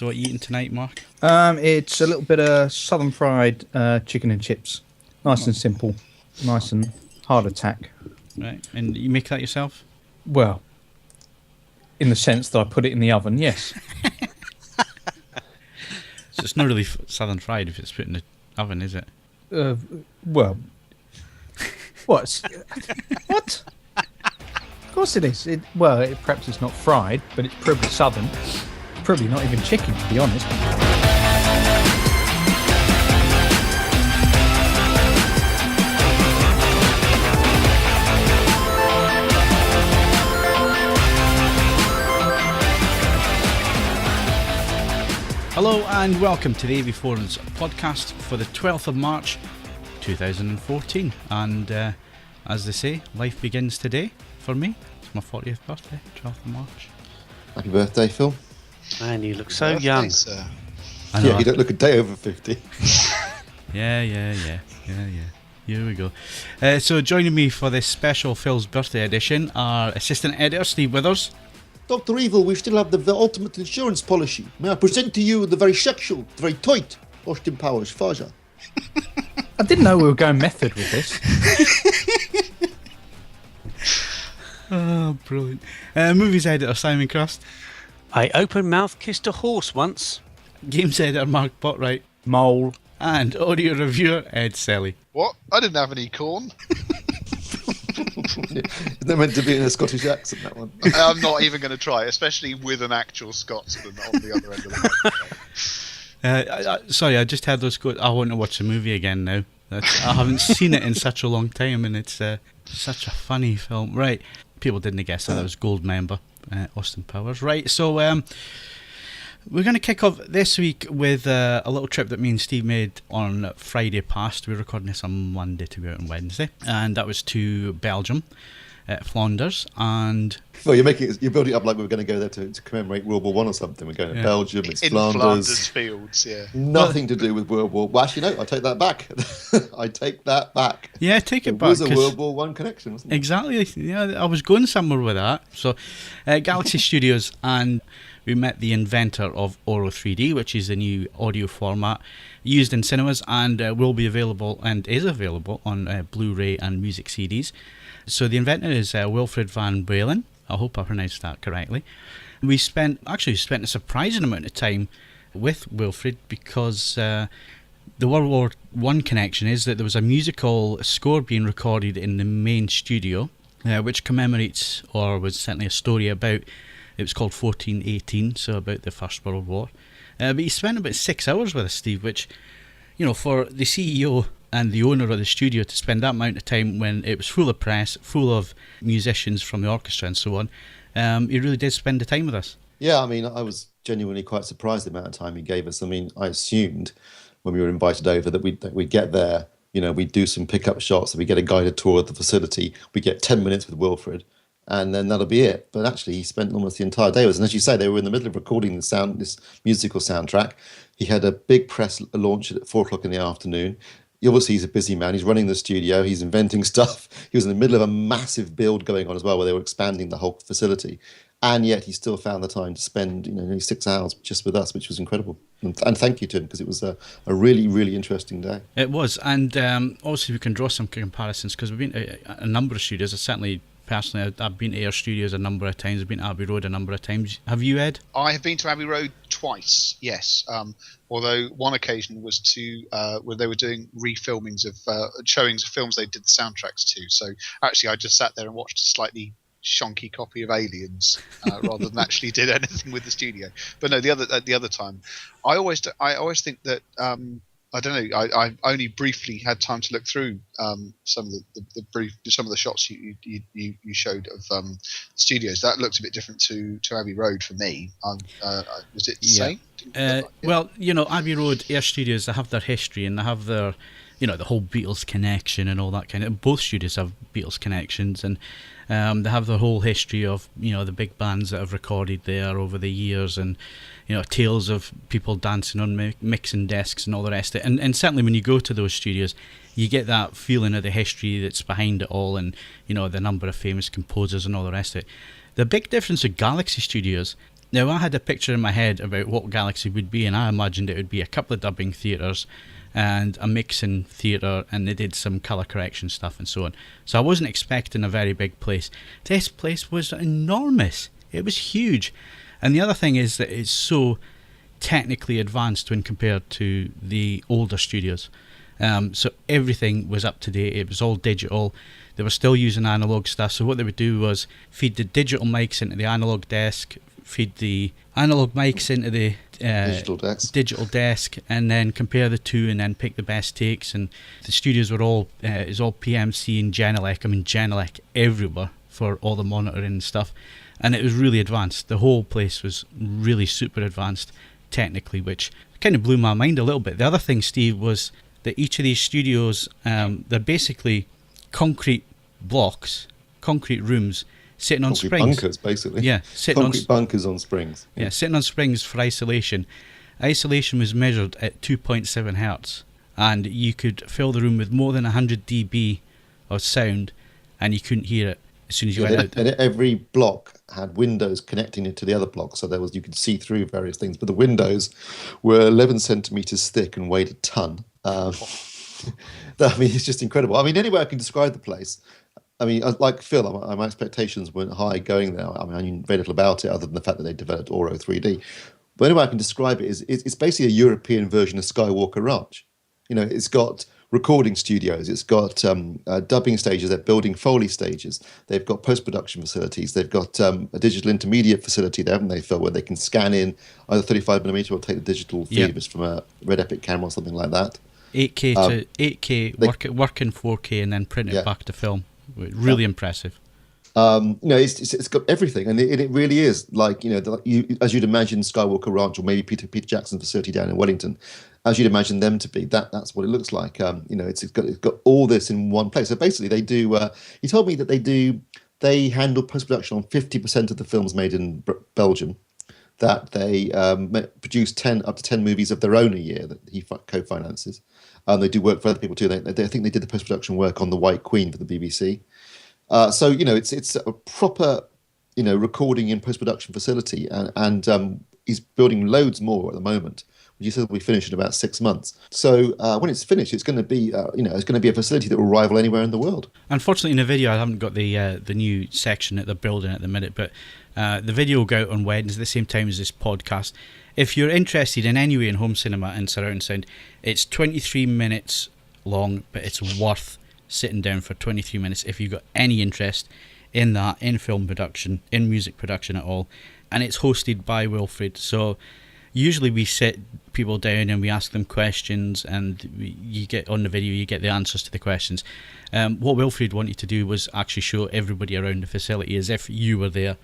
So what are you eating tonight, Mark? It's a little bit of southern fried chicken and chips. Nice and simple. Nice and hard attack. Right, and you make that yourself? Well, in the sense that I put it in the oven, yes. So it's not really southern fried if it's put in the oven, is it? Well, what? What? Of course it is. Perhaps it's not fried, but it's probably southern. Probably not even chicken, to be honest. Hello and welcome to the AVForums podcast for the 12th of March 2014, and as they say, life begins today for me. It's my 40th birthday, 12th of March. Happy birthday, Phil. Man, you look so young. Sir. Yeah, you don't look a day over 50. Yeah. Here we go. So joining me for this special Phil's birthday edition are assistant editor Steve Withers. Dr. Evil, we still have the ultimate insurance policy. May I present to you the very sexual, the very tight Austin Powers Faja. I didn't know we were going method with this. Oh, brilliant. Movies editor Simon Crust. I open-mouthed kissed a horse once. Games editor Mark Botwright. Mole. And audio reviewer Ed Selley. What? I didn't have any corn. Isn't that meant to be in a Scottish accent, that one? I'm not even going to try, especially with an actual Scotsman on the other end of the microphone. Sorry, I just had those quotes. I want to watch the movie again now. I haven't seen it in such a long time, and it's such a funny film. Right, people didn't guess that was Gold member, Austin Powers. Right, so we're going to kick off this week with a little trip that me and Steve made on Friday past. We're recording this on Monday to be out on Wednesday, and that was to Belgium, Flanders, and... Well, you're building it up like we were going to go there to commemorate World War I or something. We're going to Belgium, it's in Flanders fields, yeah. Nothing to do with World War... Well, actually, no, I take that back. I take that back. Yeah, take it back. It was a World War I connection, wasn't it? Exactly. Yeah, I was going somewhere with that. So, Galaxy Studios, and we met the inventor of Auro 3D, which is the new audio format used in cinemas and will be available and is available on Blu-ray and music CDs. So the inventor is Wilfred van Balen. I hope I pronounced that correctly. We spent a surprising amount of time with Wilfred because the World War I connection is that there was a musical score being recorded in the main studio, which commemorates, or was certainly a story about, it was called 1418, so about the First World War. But he spent about 6 hours with us, Steve, which, you know, for the CEO and the owner of the studio to spend that amount of time when it was full of press, full of musicians from the orchestra and so on, he really did spend the time with us. Yeah, I mean, I was genuinely quite surprised the amount of time he gave us. I mean, I assumed when we were invited over that we'd get there, you know, we'd do some pickup shots, we get a guided tour of the facility, we get 10 minutes with Wilfred, and then that'll be it. But actually, he spent almost the entire day with us. And as you say, they were in the middle of recording this musical soundtrack. He had a big press launch at 4:00 in the afternoon. Obviously, he's a busy man. He's running the studio. He's inventing stuff. He was in the middle of a massive build going on as well, where they were expanding the whole facility. And yet he still found the time to spend, you know, nearly 6 hours just with us, which was incredible. And thank you to him, because it was a really, really interesting day. It was. And obviously we can draw some comparisons, because we've been to a number of studios. Certainly, personally, I've been to Air Studios a number of times. I've been to Abbey Road a number of times. Have you, Ed? I have been to Abbey Road twice, yes. Although one occasion was where they were doing refilmings of showings of films they did the soundtracks to. So actually, I just sat there and watched a slightly shonky copy of Aliens rather than actually did anything with the studio. But no, the other time, I always think that I don't know. I only briefly had time to look through some of the shots you showed of studios. That looked a bit different to Abbey Road for me. Was it the same? Well, you know, Abbey Road, Air Studios, they have their history and they have their, you know, the whole Beatles connection and all that kind of. Both studios have Beatles connections, and they have the whole history of, you know, the big bands that have recorded there over the years, and, you know, tales of people dancing on mixing desks and all the rest of it. And certainly when you go to those studios, you get that feeling of the history that's behind it all, and, you know, the number of famous composers and all the rest of it. The big difference with Galaxy Studios Now, I had a picture in my head about what Galaxy would be, and I imagined it would be a couple of dubbing theatres and a mixing theatre, and they did some colour correction stuff and so on. So I wasn't expecting a very big place. This place was enormous. It was huge. And the other thing is that it's so technically advanced when compared to the older studios. So everything was up to date. It was all digital. They were still using analog stuff. So what they would do was feed the digital mics into the analog desk, feed the analog mics into the digital desk, and then compare the two, and then pick the best takes. And the studios were all is all PMC and Genelec. I mean, Genelec everywhere for all the monitoring and stuff. And it was really advanced. The whole place was really super advanced technically, which kind of blew my mind a little bit. The other thing, Steve, was that each of these studios, they're basically concrete blocks, concrete rooms sitting on concrete springs. Bunkers, basically. Yeah, concrete bunkers on springs. Yeah, sitting on springs for isolation. Isolation was measured at 2.7 hertz, and you could fill the room with more than 100 dB of sound, and you couldn't hear it as soon as you went out. And every block had windows connecting it to the other block, so you could see through various things. But the windows were 11 centimeters thick and weighed a ton. I mean, it's just incredible. I mean, any way I can describe the place. I mean, like Phil, my expectations weren't high going there. I mean, I knew very little about it other than the fact that they developed Auro 3D. But any way I can describe it is it's basically a European version of Skywalker Ranch. You know, it's got recording studios, it's got dubbing stages, they're building Foley stages, they've got post-production facilities, they've got a digital intermediate facility there, haven't they, Phil, where they can scan in either 35mm or take the digital feed if it's from a Red Epic camera or something like that. 8K to 8K, work in 4K and then print it back to film. Really impressive. You know, it's got everything, and it really is like, you know, as you'd imagine Skywalker Ranch or maybe Peter Jackson's facility down in Wellington, as you'd imagine them to be. That's what it looks like. You know, it's got all this in one place. So basically, they do. He told me that they handle post production on 50% of the films made in Belgium. That they produce up to 10 movies of their own a year that he co-finances. They do work for other people too. I think they did the post production work on The White Queen for the BBC. So you know, it's a proper, you know, recording and post production facility, and he's building loads more at the moment. He said will be finished in about 6 months. So when it's finished, it's going to be, you know, it's going to be a facility that will rival anywhere in the world. Unfortunately, in the video, I haven't got the new section that they're building at the minute, but the video will go out on Wednesday, the same time as this podcast. If you're interested in any way in home cinema and surround sound, it's 23 minutes long, but it's worth sitting down for 23 minutes if you've got any interest in that, in film production, in music production at all. And it's hosted by Wilfred, so usually we sit people down and we ask them questions, and you get on the video, you get the answers to the questions. What Wilfred wanted to do was actually show everybody around the facility as if you were there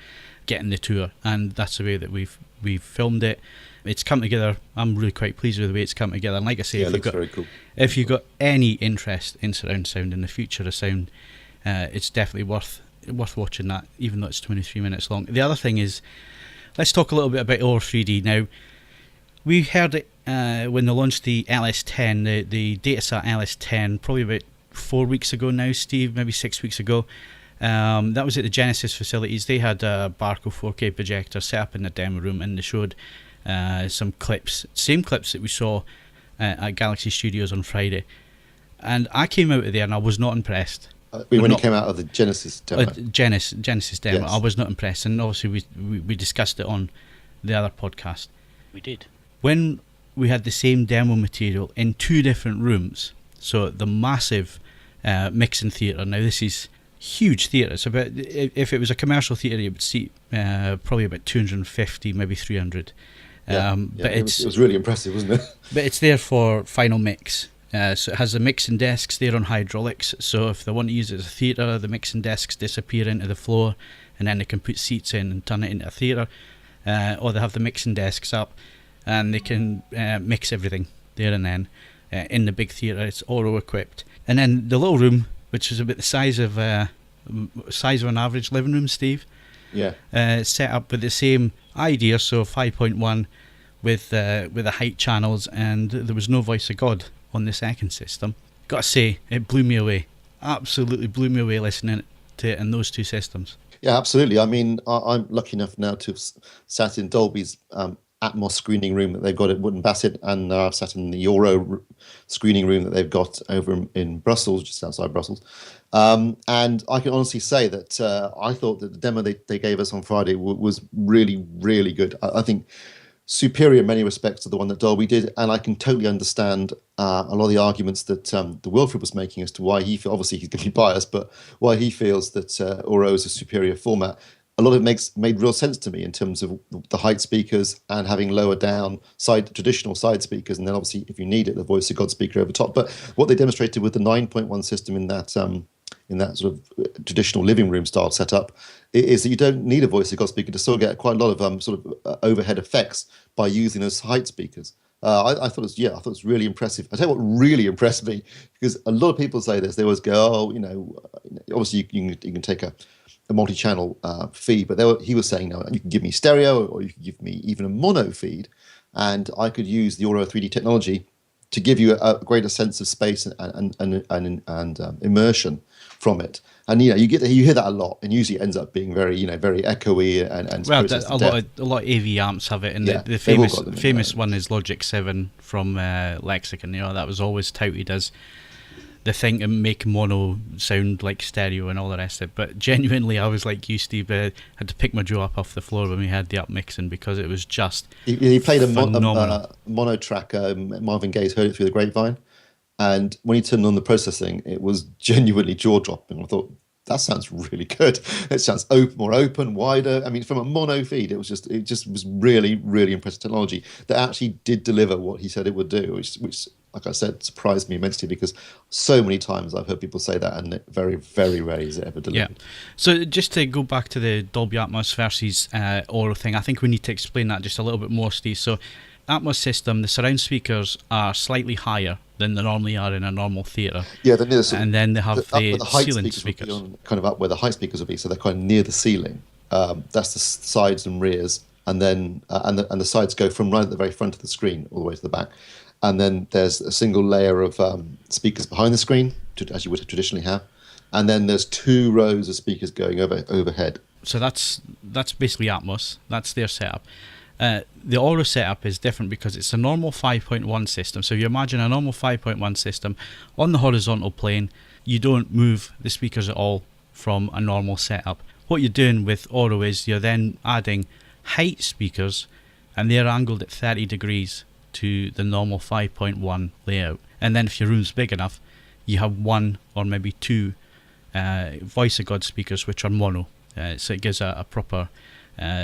getting the tour, and that's the way that we've filmed it. It's come together. I'm really quite pleased with the way it's come together. And like I say, if you've got any interest in surround sound and the future of sound, it's definitely worth watching that, even though it's 23 minutes long. The other thing is, let's talk a little bit about Auro 3D now. We heard it when they launched the LS10, the Datasat LS10, probably about 4 weeks ago now, Steve, maybe 6 weeks ago. That was at the Genesis facilities. They had a Barco 4K projector set up in the demo room, and they showed some clips, same clips that we saw at Galaxy Studios on Friday. And I came out of there and I was not impressed. When you came out of the Genesis demo? Genesis demo, yes. I was not impressed, and obviously we discussed it on the other podcast. We did. When we had the same demo material in 2 different rooms, so the massive mixing theatre. Now this is huge theatre. It's about, if it was a commercial theatre, it would seat probably about 250, maybe 300. But it was really impressive, wasn't it? But it's there for final mix. So it has the mixing desks there on hydraulics, so if they want to use it as a theatre, the mixing desks disappear into the floor, and then they can put seats in and turn it into a theatre. Or they have the mixing desks up, and they can mix everything there and then in the big theatre. It's Auro equipped. And then the little room, which is about the size of an average living room, Steve. Yeah. Set up with the same idea, so 5.1 with the height channels, and there was no voice of God on the second system. Got to say, it blew me away. Absolutely blew me away listening to it in those 2 systems. Yeah, absolutely. I mean, I'm lucky enough now to have sat in Dolby's Atmos screening room that they've got at Wootton Bassett, and I've sat in the Auro screening room that they've got over in Brussels, just outside Brussels. And I can honestly say that I thought that the demo they gave us on Friday was really, really good. I think superior in many respects to the one that Dolby did, and I can totally understand a lot of the arguments that the Wilfred was making as to why obviously he's going to be biased, but why he feels that Auro is a superior format. A lot of it made real sense to me in terms of the height speakers and having lower down traditional side speakers, and then obviously if you need it, the voice of God speaker over top. But what they demonstrated with the 9.1 system in that sort of traditional living room style setup is that you don't need a voice of God speaker to still get quite a lot of sort of overhead effects by using those height speakers. I thought it was really impressive. I tell you what really impressed me, because a lot of people say this. They always go, oh, obviously you can take a multi-channel feed, but he was saying, no, you can give me stereo, or you can give me even a mono feed, and I could use the Auro 3D technology to give you a greater sense of space and immersion from it. And you hear that a lot, and usually it ends up being very very echoey and well, a lot of AV amps have it, and the famous one is Logic 7 from Lexicon. That was always touted as the thing to make mono sound like stereo and all the rest of it. But genuinely, I was like you, Steve, had to pick my jaw up off the floor when we had the upmixing, because it was just he played phenomenal. a mono track. Marvin Gaye's heard it through the grapevine, and when he turned on the processing, it was genuinely jaw-dropping. I thought, that sounds really good. It sounds more open, wider. I mean, from a mono feed, it just was really, really impressive technology that actually did deliver what he said it would do, which, like I said, surprised me immensely, because so many times I've heard people say that, and it very, very rarely is it ever delivered. Yeah. So just to go back to the Dolby Atmos versus Auro thing, I think we need to explain that just a little bit more, Steve. So Atmos system, the surround speakers are slightly higher than they normally are in a normal theatre. Yeah, they're near and then they have the ceiling speakers. Kind of up where the height speakers would be, so they're kind of near the ceiling. That's the sides and rears, and then and the sides go from right at the very front of the screen all the way to the back. And then there's a single layer of speakers behind the screen, as you would traditionally have. And then there's 2 rows of speakers going overhead. So that's basically Atmos. That's their setup. The Auro setup is different because it's a normal 5.1 system. So if you imagine a normal 5.1 system on the horizontal plane, you don't move the speakers at all from a normal setup. What you're doing with Auro is you're then adding height speakers, and they're angled at 30 degrees to the normal 5.1 layout. And then if your room's big enough, you have 1 or maybe 2 voice of God speakers, which are mono. So it gives a proper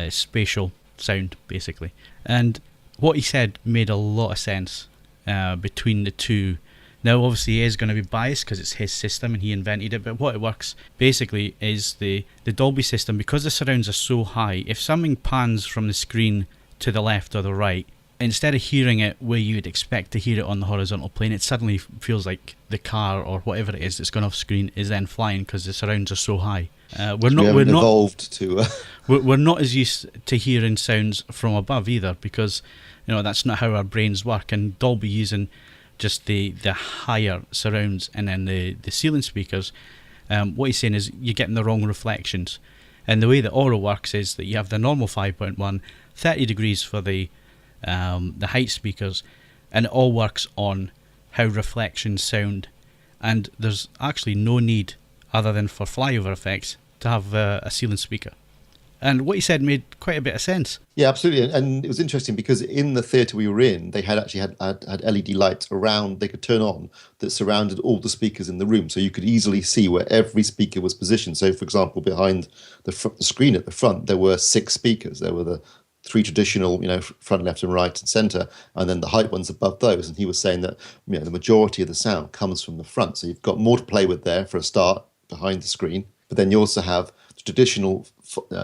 spatial sound, basically. And what he said made a lot of sense between the two. Now, obviously, he is going to be biased because it's his system and he invented it, but what it works basically is the Dolby system, because the surrounds are so high, if something pans from the screen to the left or the right, instead of hearing it where you'd expect to hear it on the horizontal plane, it suddenly feels like the car or whatever it is that's gone off screen is then flying because the surrounds are so high. We're not as used to hearing sounds from above either, because that's not how our brains work. And Dolby using just the higher surrounds and then the ceiling speakers, what he's saying is you're getting the wrong reflections. And the way that Auro works is that you have the normal 5.1, 30 degrees for the height speakers, and it all works on how reflections sound. And there's actually no need, other than for flyover effects, to have a ceiling speaker. And what he said made quite a bit of sense. Yeah, absolutely. And it was interesting because in the theatre we were in, they had LED lights around, they could turn on, that surrounded all the speakers in the room. So you could easily see where every speaker was positioned. So, for example, behind the screen at the front, there were 6 speakers. There were the 3 traditional, front, left and right and centre, and then the height ones above those. And he was saying that the majority of the sound comes from the front. So you've got more to play with there for a start behind the screen. But then you also have the traditional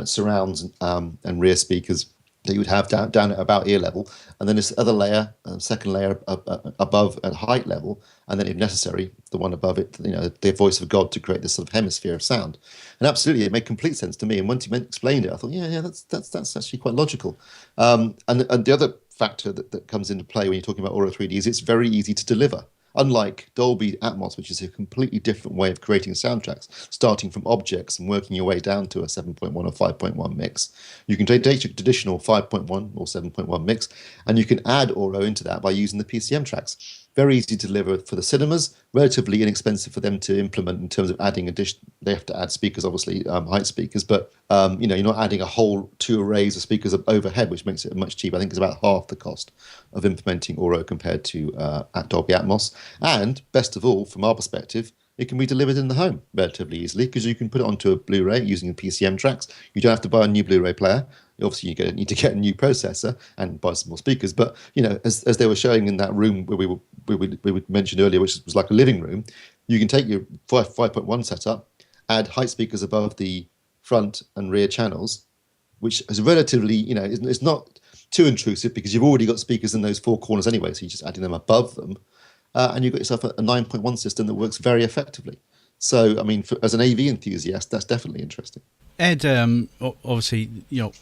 surrounds and rear speakers that you would have down at about ear level, and then this other layer, second layer above at height level, and then if necessary, the one above it, the voice of God to create this sort of hemisphere of sound. And absolutely, it made complete sense to me. And once you explained it, I thought, yeah, that's actually quite logical. And the other factor that comes into play when you're talking about Auro 3D is it's very easy to deliver. Unlike Dolby Atmos, which is a completely different way of creating soundtracks, starting from objects and working your way down to a 7.1 or 5.1 mix, you can take your traditional 5.1 or 7.1 mix, and you can add Auro into that by using the PCM tracks. Very easy to deliver for the cinemas, relatively inexpensive for them to implement in terms of adding they have to add speakers, obviously, height speakers, but you're not adding a whole 2 arrays of speakers overhead, which makes it much cheaper. I think it's about half the cost of implementing Auro compared to at Dolby Atmos. And best of all, from our perspective, it can be delivered in the home relatively easily because you can put it onto a Blu-ray using PCM tracks. You don't have to buy a new Blu-ray player. Obviously, you need to get a new processor and buy some more speakers. But as they were showing in that room where we mentioned earlier, which was like a living room, you can take your 5.1 setup, add height speakers above the front and rear channels, which is relatively, it's not too intrusive because you've already got speakers in those 4 corners anyway, so you're just adding them above them. And you've got yourself a 9.1 system that works very effectively. So, I mean, as an AV enthusiast, that's definitely interesting. Ed, obviously,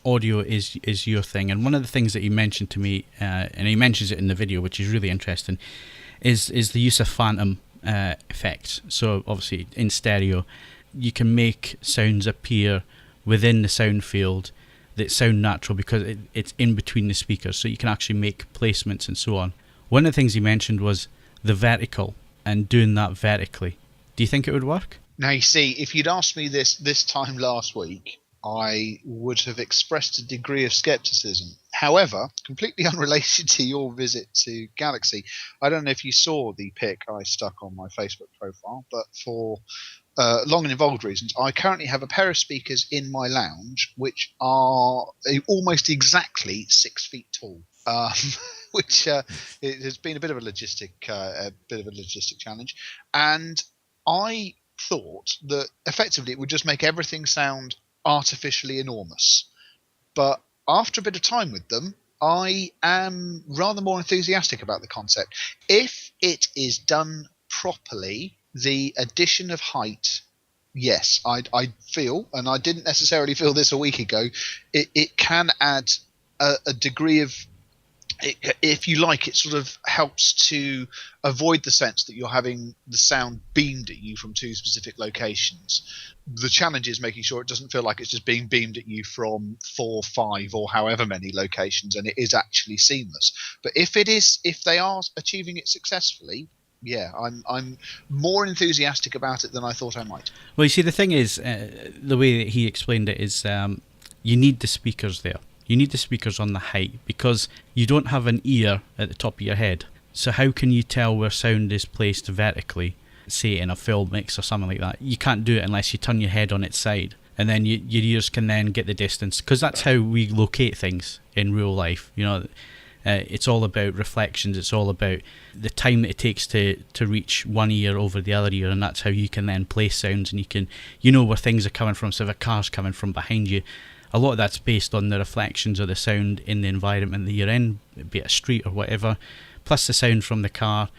audio is your thing, and one of the things that he mentioned to me, and he mentions it in the video, which is really interesting, is the use of phantom effects. So, obviously, in stereo, you can make sounds appear within the sound field that sound natural because it's in between the speakers, so you can actually make placements and so on. One of the things he mentioned was the vertical and doing that vertically. Do you think it would work? Now, you see, if you'd asked me this time last week, I would have expressed a degree of skepticism. However, completely unrelated to your visit to Galaxy, I don't know if you saw the pic I stuck on my Facebook profile, but for long and involved reasons, I currently have a pair of speakers in my lounge which are almost exactly 6 feet tall. Which it has been a bit of a logistic challenge, and I thought that effectively it would just make everything sound artificially enormous. But after a bit of time with them, I am rather more enthusiastic about the concept. If it is done properly, the addition of height, yes, I feel, and I didn't necessarily feel this a week ago, it can add a degree of, if you like, it sort of helps to avoid the sense that you're having the sound beamed at you from 2 specific locations. The challenge is making sure it doesn't feel like it's just being beamed at you from 4, 5 or however many locations, and it is actually seamless. But if they are achieving it successfully, yeah, I'm more enthusiastic about it than I thought I might. Well, you see, the thing is, the way that he explained it is you need the speakers there. You need the speakers on the height because you don't have an ear at the top of your head. So how can you tell where sound is placed vertically, say in a film mix or something like that? You can't do it unless you turn your head on its side. And then your ears can then get the distance, because that's how we locate things in real life. It's all about reflections. It's all about the time that it takes to reach one ear over the other ear, and that's how you can then place sounds, and you know where things are coming from. So if a car's coming from behind you, a lot of that's based on the reflections of the sound in the environment that you're in, be it a street or whatever, plus the sound from the car,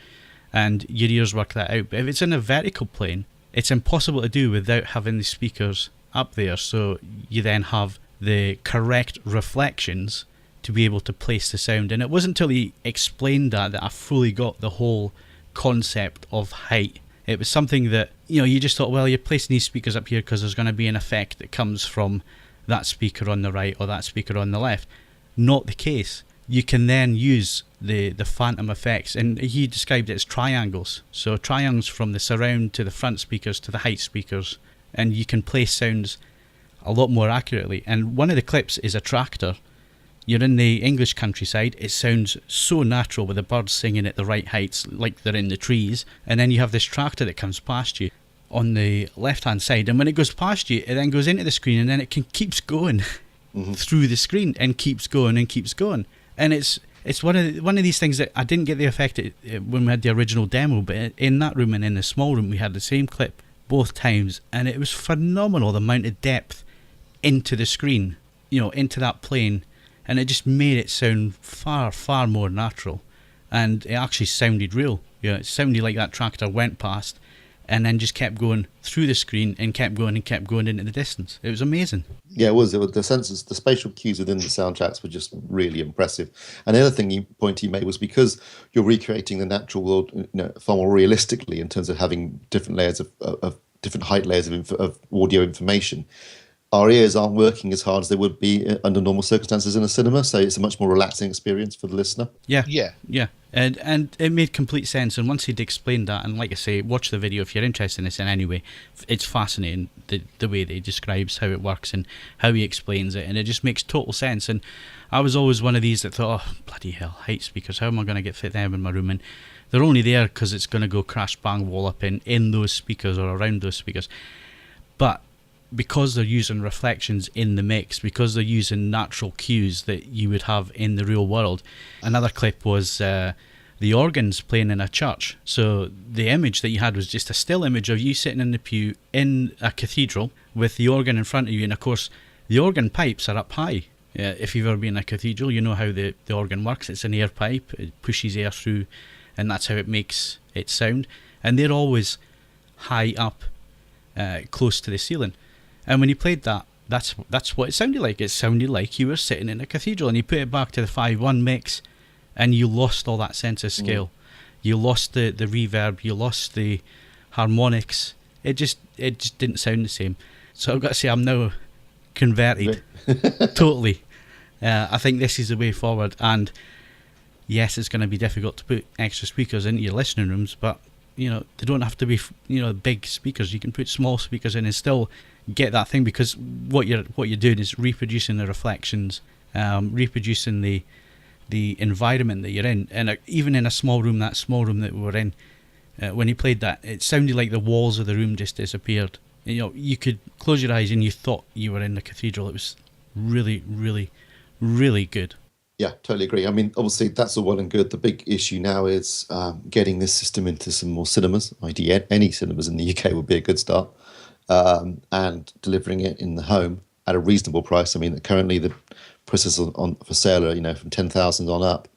and your ears work that out. But if it's in a vertical plane, it's impossible to do without having the speakers up there, so you then have the correct reflections to be able to place the sound. And it wasn't until he explained that I fully got the whole concept of height. It was something that, you just thought, well, you're placing these speakers up here because there's going to be an effect that comes from that speaker on the right or that speaker on the left. Not the case. You can then use the phantom effects, and he described it as triangles. So triangles from the surround to the front speakers to the height speakers, and you can place sounds a lot more accurately. And one of the clips is a tractor. You're in the English countryside, it sounds so natural with the birds singing at the right heights like they're in the trees, and then you have this tractor that comes past you on the left hand side, and when it goes past you it then goes into the screen, and then it keeps going through the screen and keeps going and keeps going. And it's one of these things that I didn't get the effect when we had the original demo, but in that room and in the small room we had the same clip both times, and it was phenomenal, the amount of depth into the screen, into that plane, and it just made it sound far, far more natural, and it actually sounded real. It sounded like that tractor went past, and then just kept going through the screen and kept going into the distance. It was amazing. Yeah, it was the sensors, the spatial cues within the soundtracks were just really impressive. And the other point you made was because you're recreating the natural world, far more realistically in terms of having different layers of different height layers of audio information. Our ears aren't working as hard as they would be under normal circumstances in a cinema, so it's a much more relaxing experience for the listener. Yeah. And it made complete sense. And once he'd explained that, and like I say, watch the video if you're interested in this in any way. It's fascinating the way that he describes how it works and how he explains it, and it just makes total sense. And I was always one of these that thought, oh, bloody hell, height speakers, how am I going to fit them in my room? And they're only there because it's going to go crash bang wall up in those speakers or around those speakers. But because they're using reflections in the mix, because they're using natural cues that you would have in the real world. Another clip was the organs playing in a church. So the image that you had was just a still image of you sitting in the pew in a cathedral with the organ in front of you. And of course, the organ pipes are up high. If you've ever been in a cathedral, you know how the organ works. It's an air pipe, it pushes air through, and that's how it makes it sound. And they're always high up, close to the ceiling. And when you played that, that's what it sounded like. It sounded like you were sitting in a cathedral, and you put it back to the 5.1 mix, and you lost all that sense of scale. You lost the reverb, you lost the harmonics. It just didn't sound the same. So I've got to say, I'm now converted totally. I think this is the way forward. And yes, it's going to be difficult to put extra speakers into your listening rooms, but they don't have to be big speakers. You can put small speakers in and still get that thing, because what you're doing is reproducing the reflections, reproducing the environment that you're in. And even in that small room that we were in, when he played that, it sounded like the walls of the room just disappeared. You could close your eyes and you thought you were in the cathedral. It was really, really, really good. Yeah, totally agree. I mean, obviously, that's all well and good. The big issue now is getting this system into some more cinemas. Ideally, any cinemas in the UK would be a good start. And delivering it in the home at a reasonable price. I mean, currently the prices for sale are, from 10,000 on up.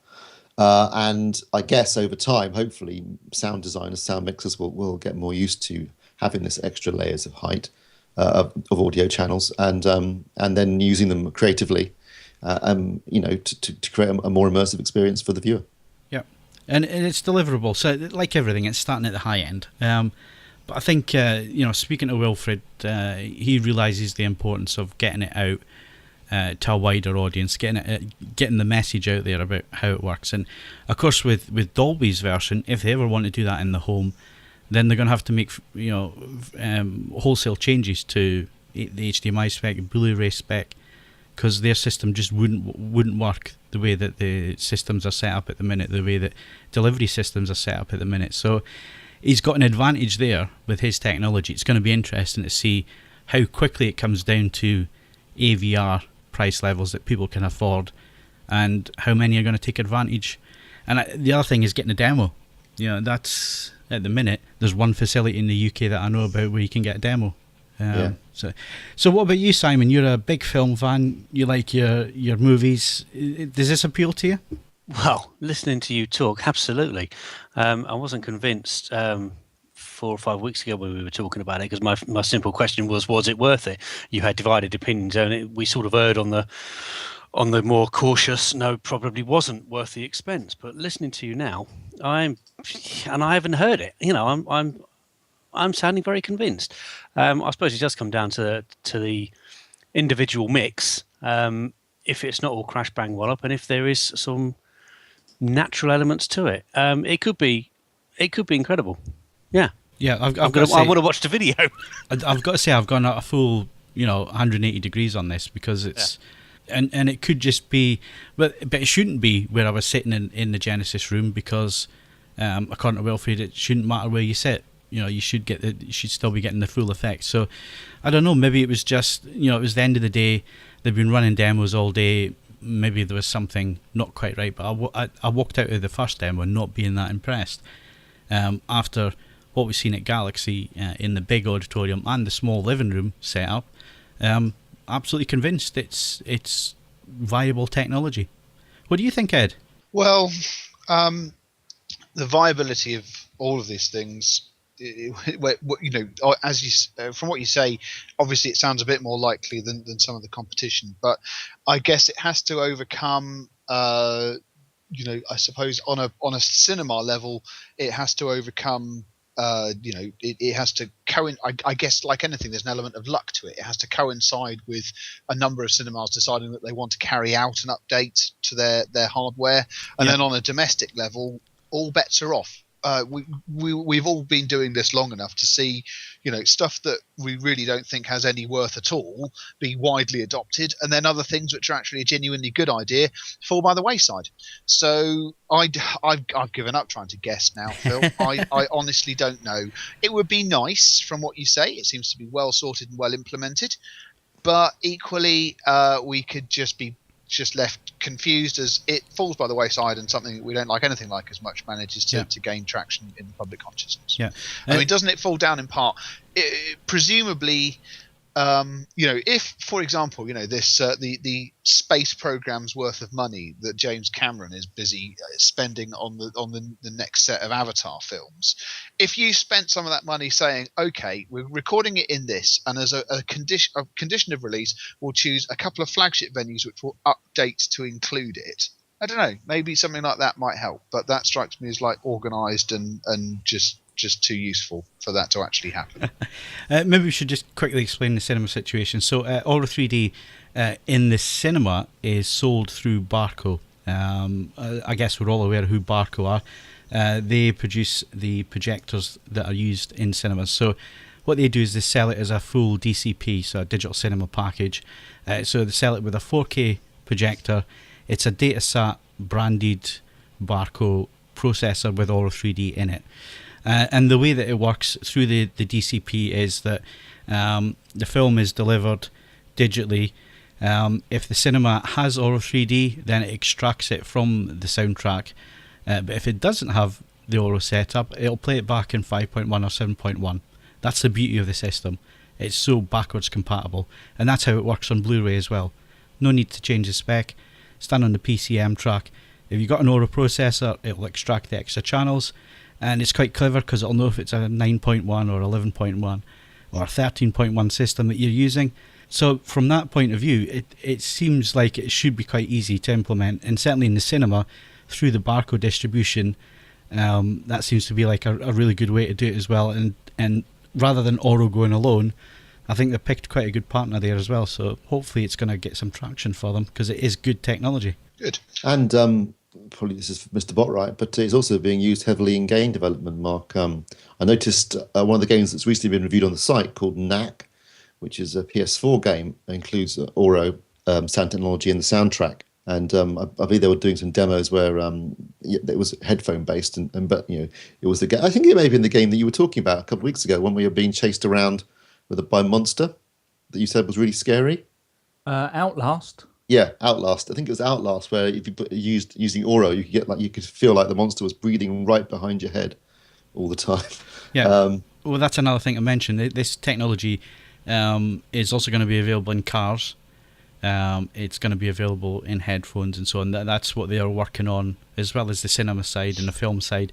And I guess over time, hopefully, sound designers, sound mixers will get more used to having this extra layers of height of audio channels, and then using them creatively. To create a more immersive experience for the viewer. Yeah, and it's deliverable. So, like everything, it's starting at the high end. But I think, speaking to Wilfred, he realises the importance of getting it out to a wider audience, getting the message out there about how it works. And of course, with Dolby's version, if they ever want to do that in the home, then they're going to have to make wholesale changes to the HDMI spec, Blu-ray spec, because their system just wouldn't work the way that the systems are set up at the minute, the way that delivery systems are set up at the minute. So he's got an advantage there with his technology. It's going to be interesting to see how quickly it comes down to AVR price levels that people can afford, and how many are going to take advantage. And the other thing is getting a demo. That's, at the minute, there's one facility in the UK that I know about where you can get a demo. So what about you, Simon? You're a big film fan. You like your movies. Does this appeal to you? Well, listening to you talk, absolutely. I wasn't convinced 4 or 5 weeks ago when we were talking about it, because my simple question was it worth it? You had divided opinions, and we sort of erred on the more cautious, no, probably wasn't worth the expense. But listening to you now, I haven't heard it. I'm sounding very convinced. I suppose it does come down to the individual mix. If it's not all crash bang wallop, and if there is some natural elements to it, it could be incredible. Yeah. I want to watch the video. I've got to say, I've gone out a full 180 degrees on this, because it's and it could just be, but it shouldn't be where I was sitting in the Genesis room, because according to Wilfred, it shouldn't matter where you sit. You should still be getting the full effect. So I don't know, maybe it was just, it was the end of the day. They've been running demos all day. Maybe there was something not quite right, but I walked out of the first demo not being that impressed. After what we've seen at Galaxy in the big auditorium and the small living room setup, absolutely convinced it's viable technology. What do you think, Ed? Well, the viability of all of these things as from what you say, obviously it sounds a bit more likely than some of the competition, but I guess it has to overcome. I suppose on a cinema level, it has to overcome. It has to I guess, like anything, there's an element of luck to it. It has to coincide with a number of cinemas deciding that they want to carry out an update to their hardware, and then on a domestic level, all bets are off. We've all been doing this long enough to see, stuff that we really don't think has any worth at all be widely adopted, and then other things which are actually a genuinely good idea fall by the wayside. So I've given up trying to guess now, Phil. I honestly don't know. It would be nice from what you say. It seems to be well sorted and well implemented, but equally we could just be left confused as it falls by the wayside, and something that we don't like anything like as much manages to gain traction in the public consciousness. I mean, doesn't it fall down in part? Presumably, if, for example, this the space program's worth of money that James Cameron is busy spending on the next set of Avatar films, if you spent some of that money saying, okay, we're recording it in this, and as a condition of release, we'll choose a couple of flagship venues which will update to include it. I don't know, maybe something like that might help, but that strikes me as like organised and just too useful for that to actually happen. Maybe we should just quickly explain the cinema situation. So Auro 3D in the cinema is sold through Barco. I guess we're all aware of who Barco are. They produce the projectors that are used in cinemas. So what they do is they sell it as a full DCP, so a digital cinema package. So they sell it with a 4K projector. It's a Datasat branded Barco processor with Auro 3D in it. And the way that it works through the DCP is that the film is delivered digitally. If the cinema has Auro 3D, then it extracts it from the soundtrack. But if it doesn't have the Auro setup, it'll play it back in 5.1 or 7.1. That's the beauty of the system. It's so backwards compatible. And that's how it works on Blu-ray as well. No need to change the spec. Stand on the PCM track. If you've got an Auro processor, it'll extract the extra channels. And it's quite clever because it'll know if it's a 9.1 or 11.1 or 13.1 system that you're using. So from that point of view, it seems like it should be quite easy to implement. And certainly in the cinema, through the Barco distribution, that seems to be like a really good way to do it as well. And rather than Auro going alone, I think they picked quite a good partner there as well. So hopefully it's going to get some traction for them because it is good technology. Good. And probably this is for Mr. Botwright, but it's also being used heavily in game development, Mark. I noticed one of the games that's recently been reviewed on the site called Knack, which is a PS4 game that includes Auro sound technology in the soundtrack. And I believe they were doing some demos where it was headphone based, but it was the game. I think it may have been the game that you were talking about a couple of weeks ago when we were being chased around by a monster that you said was really scary. Outlast. Yeah, Outlast. I think it was Outlast, where if you using Auro, you could feel like the monster was breathing right behind your head all the time. Yeah. Well, that's another thing to mention. This technology is also going to be available in cars. It's going to be available in headphones and so on. That's what they are working on, as well as the cinema side and the film side.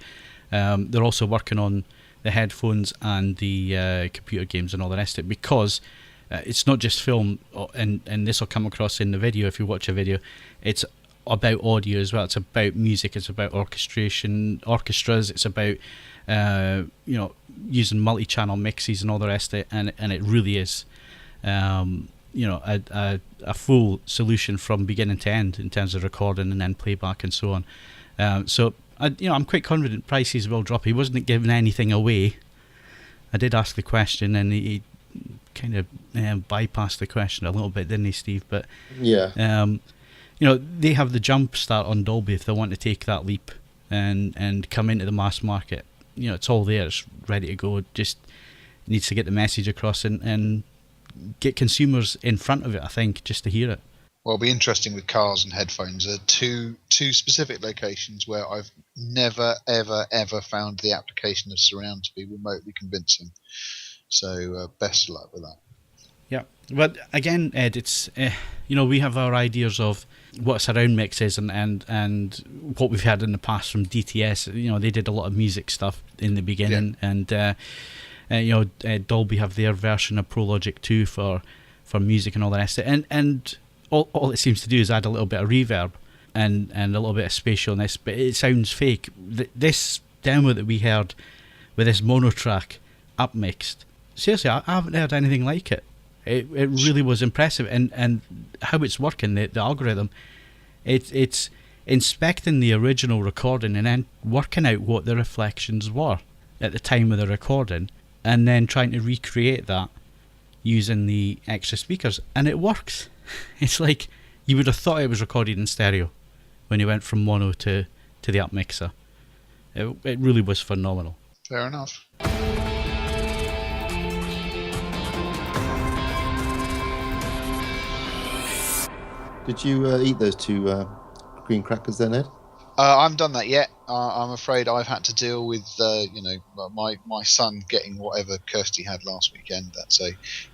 They're also working on the headphones and the computer games and all the rest of it, because it's not just film, and this will come across in the video if you watch a video. It's about audio as well. It's about music. It's about orchestras. It's about using multi-channel mixes and all the rest of it. And it really is a full solution from beginning to end in terms of recording and then playback and so on. So I'm quite confident prices will drop. He wasn't giving anything away. I did ask the question, and he kind of bypassed the question a little bit, didn't he, Steve? But yeah, they have the jump start on Dolby if they want to take that leap and come into the mass market. It's all there, it's ready to go. Just needs to get the message across and get consumers in front of it, I think, just to hear it. Well, it'll be interesting with cars and headphones. There are two specific locations where I've never, ever, ever found the application of surround to be remotely convincing. So best of luck with that. Yeah, but again, Ed, it's we have our ideas of what surround mix is, and what we've had in the past from DTS. You know, they did a lot of music stuff in the beginning, and Dolby have their version of Pro Logic 2 for music and all the rest of it, and all it seems to do is add a little bit of reverb and a little bit of spatialness, but it sounds fake. This demo that we heard with this mono track upmixed, seriously, I haven't heard anything like it. It really was impressive, and how it's working, the algorithm, it's inspecting the original recording and then working out what the reflections were at the time of the recording, and then trying to recreate that using the extra speakers, and it works. It's like you would have thought it was recorded in stereo when you went from mono to the upmixer. It really was phenomenal. Fair enough. Did you eat those two green crackers then, Ed? I haven't done that yet. I'm afraid I've had to deal with my son getting whatever Kirsty had last weekend.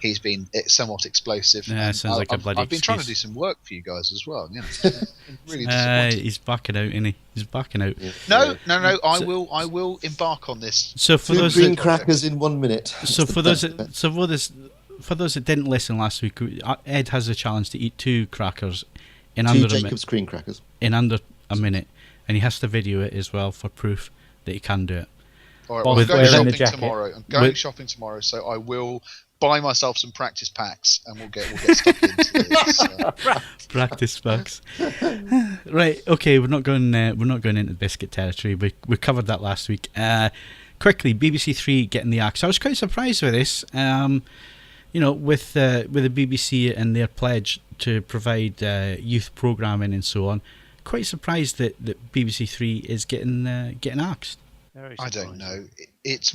He's been somewhat explosive. Yeah, sounds like a bloody I've been trying to do some work for you guys as well. You know, it's been really disappointing. He's backing out, isn't he? He's backing out. Yeah. No. I will embark on this. So for Two those green crackers in 1 minute. for those that didn't listen last week, Ed has a challenge to eat 2 crackers in Two under Jacob's cream crackers. in under a minute, and he has to video it as well for proof that he can do it. All right, Both well, I'm going wearing shopping the jacket. tomorrow. I'm going shopping tomorrow, so I will buy myself some practice packs, and we'll get stuck into this. Practice bugs. Right, okay, we're not going into biscuit territory. We covered that last week. Quickly, BBC Three getting the axe. I was quite surprised with this. With the BBC and their pledge to provide youth programming and so on. Quite surprised that BBC Three is getting axed. I don't know. It's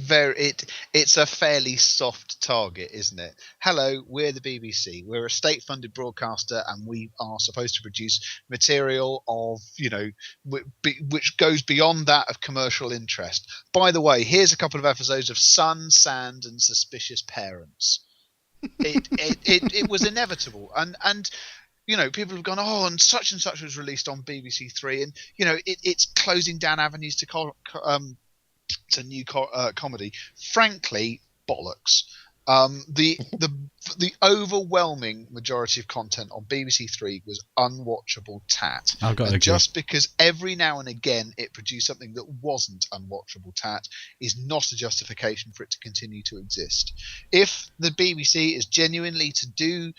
a fairly soft target, isn't it? Hello, we're the BBC. We're a state-funded broadcaster, and we are supposed to produce material of which goes beyond that of commercial interest. By the way, here's a couple of episodes of Sun, Sand, and Suspicious Parents. It was inevitable, and people have gone, and such was released on BBC Three, and it's closing down avenues to new comedy. Frankly, bollocks. The overwhelming majority of content on BBC Three was unwatchable tat. I've got to agree. Just because every now and again it produced something that wasn't unwatchable tat is not a justification for it to continue to exist. If the BBC is genuinely to do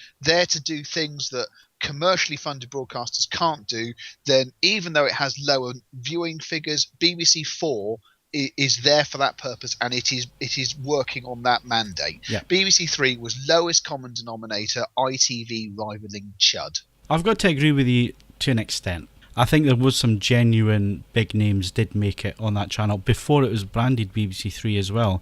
things that commercially funded broadcasters can't do, then even though it has lower viewing figures, BBC 4 is there for that purpose, and it is working on that mandate. Yeah. BBC Three was lowest common denominator, ITV rivaling chud. I've got to agree with you to an extent. I think there was some genuine big names did make it on that channel before it was branded BBC Three as well.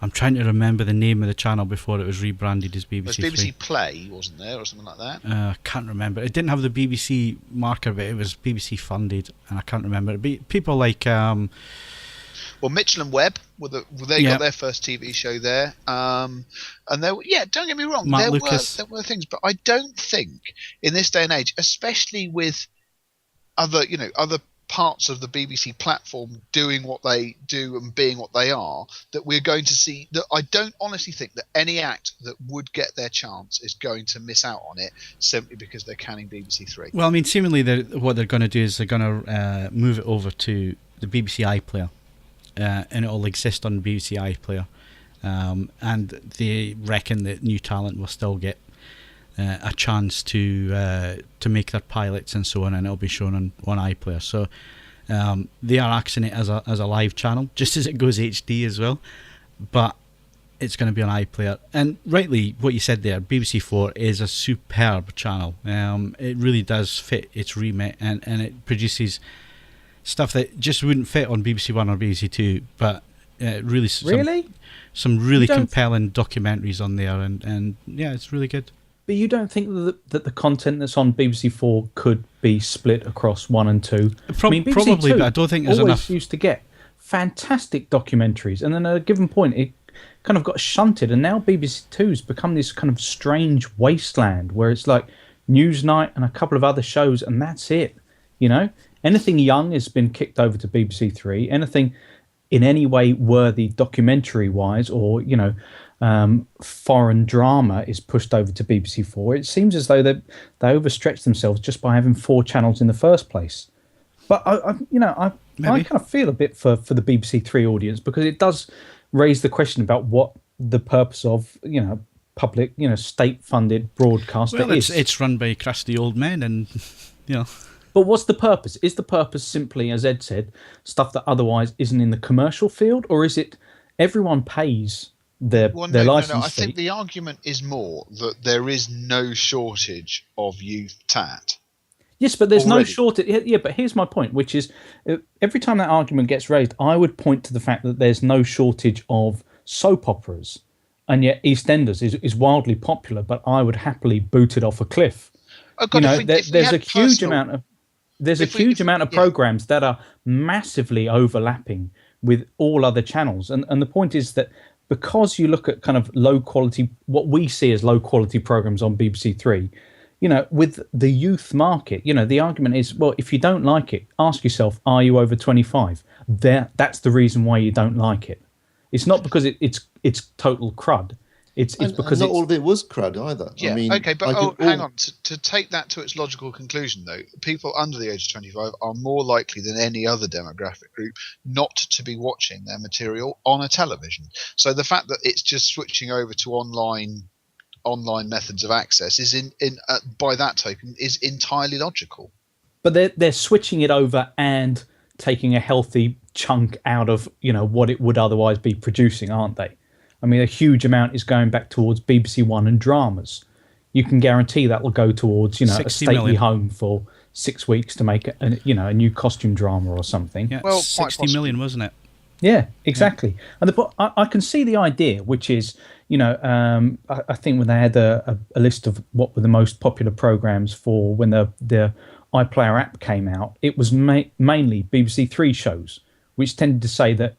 I'm trying to remember the name of the channel before it was rebranded as BBC Three. It was BBC Play, wasn't there, or something like that? I can't remember. It didn't have the BBC marker, but it was BBC funded, and I can't remember. It'd be people like Well, Mitchell and Webb got their first TV show there, and don't get me wrong, Matt there Lucas. were things, but I don't think in this day and age, especially with other parts of the BBC platform doing what they do and being what they are, that we're going to see that. I don't honestly think that any act that would get their chance is going to miss out on it simply because they're canning BBC Three. Well, I mean, seemingly what they're going to do is they're going to move it over to the BBC iPlayer. And it'll exist on BBC iPlayer, and they reckon that new talent will still get a chance to make their pilots and so on, and it'll be shown on iPlayer. So they are axing it as a live channel, just as it goes HD as well, but it's going to be on iPlayer. And rightly, what you said there, BBC 4 is a superb channel. It really does fit its remit, and it produces stuff that just wouldn't fit on BBC One or BBC Two, but really some really compelling documentaries on there, and yeah, it's really good. But you don't think that the content that's on BBC 4 could be split across 1 and 2? BBC Probably, 2 but I don't think there's always enough. Used to get fantastic documentaries, and then at a given point it kind of got shunted, and now BBC 2's become this kind of strange wasteland where it's like Newsnight, and a couple of other shows, and that's it. You know, anything young has been kicked over to BBC Three. Anything in any way worthy documentary-wise, or foreign drama is pushed over to BBC Four. It seems as though they overstretch themselves just by having 4 channels in the first place. But I kind of feel a bit for the BBC Three audience, because it does raise the question about what the purpose of public state-funded broadcast is. It's run by crusty old men, and But what's the purpose? Is the purpose simply, as Ed said, stuff that otherwise isn't in the commercial field, or is it everyone pays their license fee? I think the argument is more that there is no shortage of youth tat. Yes, but there's already. no shortage. Yeah, but here's my point, which is every time that argument gets raised, I would point to the fact that there's no shortage of soap operas, and yet EastEnders is wildly popular, but I would happily boot it off a cliff. Oh God, There's a huge amount of programs that are massively overlapping with all other channels, and the point is that because you look at kind of low quality, what we see as low quality programs on BBC Three, with the youth market, the argument is, well, if you don't like it, ask yourself, are you over 25? That's the reason why you don't like it. It's not because it's total crud. It's because not all of it was crud either. Yeah. I mean, okay, but hang on. To take that to its logical conclusion, though, people under the age of 25 are more likely than any other demographic group not to be watching their material on a television. So the fact that it's just switching over to online methods of access is by that token is entirely logical. But they're switching it over and taking a healthy chunk out of what it would otherwise be producing, aren't they? I mean, a huge amount is going back towards BBC One and dramas. You can guarantee that will go towards a stately million. home for 6 weeks to make a new costume drama or something. Yeah, well, 60 million, wasn't it? Yeah, exactly. Yeah. And I can see the idea, which is, I think when they had a list of what were the most popular programs for when the iPlayer app came out, it was mainly BBC Three shows, which tended to say that,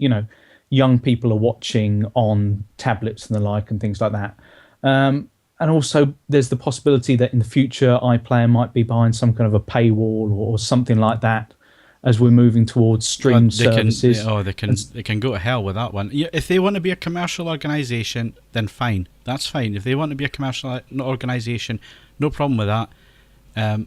young people are watching on tablets and the like and things like that. And also there's the possibility that in the future iPlayer might be behind some kind of a paywall or something like that as we're moving towards stream services. They can go to hell with that one. If they want to be a commercial organisation, then fine. That's fine. If they want to be a commercial organisation, no problem with that. No.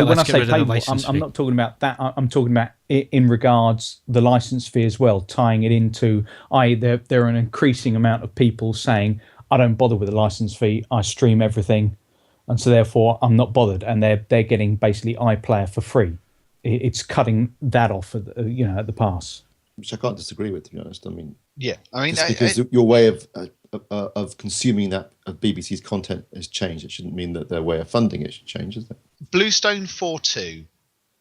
When I say paywall, I'm not talking about that. I'm talking about it in regards the license fee as well, tying it into, i.e. there are an increasing amount of people saying, I don't bother with the license fee, I stream everything, and so therefore I'm not bothered, and they're getting basically iPlayer for free. It's cutting that off at the pass. Which I can't disagree with, to be honest. Just because your way of consuming that of BBC's content has changed, it shouldn't mean that their way of funding it should change, is it? Bluestone 4.2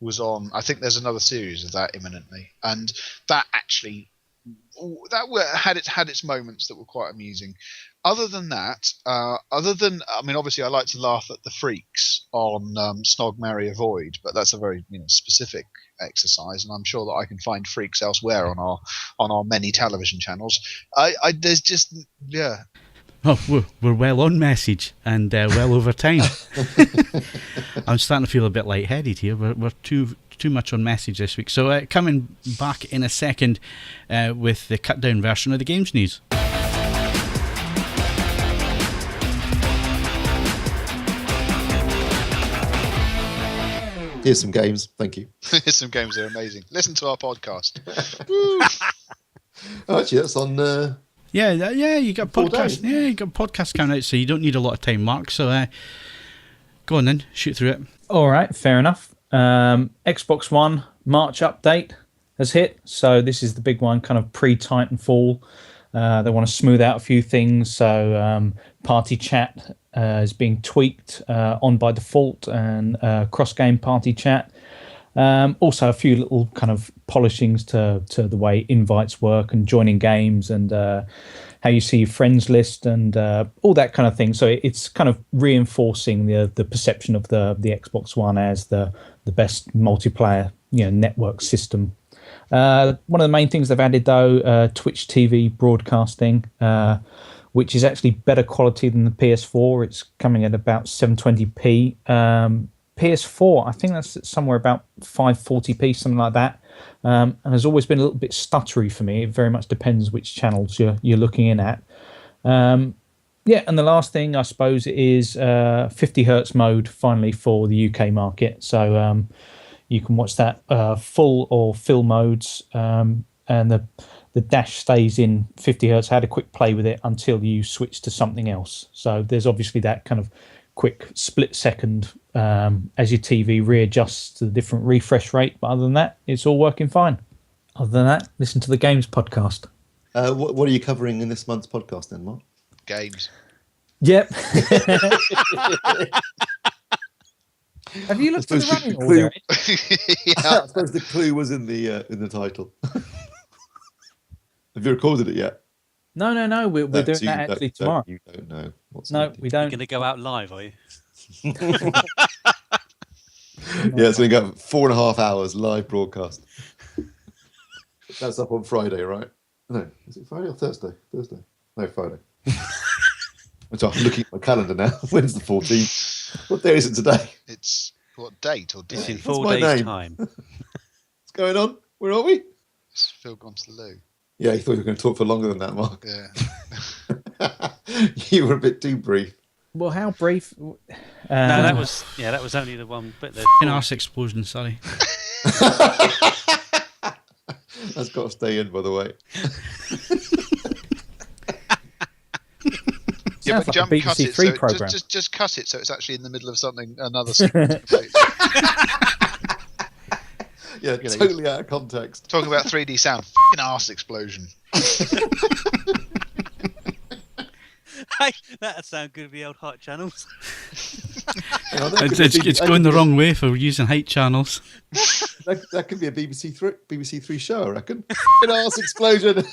was on. I think there's another series of that imminently, and that actually had its moments that were quite amusing. Other than that, obviously I like to laugh at the freaks on Snog, Marry, Avoid, but that's a very specific exercise, and I'm sure that I can find freaks elsewhere on our many television channels. There's just Oh, we're well on message and well over time. I'm starting to feel a bit lightheaded here. We're too much on message this week. So coming back in a second with the cut down version of the games news. Here's some games. Thank you. Here's some games. They're amazing. Listen to our podcast. Actually, that's on. Yeah, you got podcast. Days. Yeah, you got podcast coming out, so you don't need a lot of time, Mark. So go on then, shoot through it. All right, fair enough. Xbox One March update has hit, so this is the big one, kind of pre-Titanfall. They want to smooth out a few things, so party chat is being tweaked on by default, and cross-game party chat. Also a few little kind of polishings to the way invites work and joining games and how you see your friends list and all that kind of thing. So it's kind of reinforcing the perception of the Xbox One as the best multiplayer network system. One of the main things they've added though, Twitch TV broadcasting, which is actually better quality than the PS4. It's coming at about 720p. PS4, I think that's somewhere about 540p, something like that. And has always been a little bit stuttery for me. It very much depends which channels you're looking in at. Yeah, and the last thing I suppose is 50 hertz mode finally for the UK market. So you can watch that full or fill modes, and the dash stays in 50 hertz. I had a quick play with it until you switch to something else. So there's obviously that kind of quick split second as your TV readjusts to the different refresh rate. But other than that, it's all working fine. Other than that, listen to the Games podcast. What are you covering in this month's podcast then, Mark? Games. Yep. Have you looked at the running order? I suppose the clue was in the title. Have you recorded it yet? No. We're doing that actually tomorrow. You don't know. We don't. You're going to go out live, are you? Yeah, it's going to go 4.5 hours live broadcast. That's up on Friday, right? No, is it Friday or Thursday? Thursday. No, Friday. I'm looking at my calendar now. When's the 14th? What day is it today? It's what date or day? It's in What's 4 my days' name? time. What's going on? Where are we? It's Phil gone to the loo. Yeah, you thought you were going to talk for longer than that, Mark. Yeah. You were a bit too brief. Well, how brief? No, that was only the one bit. An arse explosion, sorry. That's got to stay in, by the way. Yeah, Sounds but like a cut BBC it. Three So programme. just cut it so it's actually in the middle of something. Another. segment. Yeah, You know, totally out of context. Talking about 3D sound. Fucking arse explosion. Hey, that'd sound good with the old height channels. It's going the wrong way for using height channels. That could be a BBC Three show, I reckon. An arse explosion.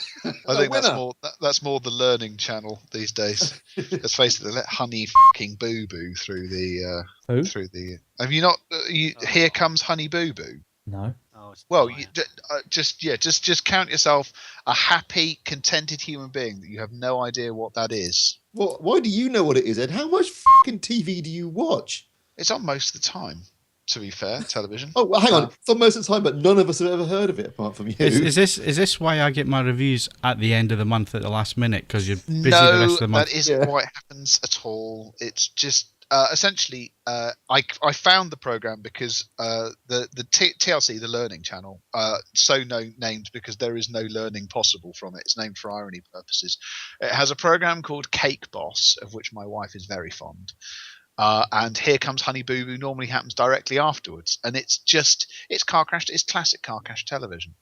I think that's more the learning channel these days. Let's face it, they let Honey fucking Boo Boo through the Who? through the. Have you not? Here comes Honey Boo Boo. No. Oh, it's Well, fire. just count yourself a happy, contented human being that you have no idea what that is. Well, why do you know what it is, Ed? How much fucking TV do you watch? It's on most of the time. To be fair, television. Oh, well, hang on. It's on most of the time, but none of us have ever heard of it apart from you. Is this why I get my reviews at the end of the month at the last minute? Because you're busy the No, rest of the month? that isn't what happens at all. It's just essentially I found the program because the TLC, the Learning Channel, named because there is no learning possible from it. It's named for irony purposes. It has a program called Cake Boss, of which my wife is very fond. And Here Comes Honey Boo Boo normally happens directly afterwards, and it's car crash. It's classic car crash television.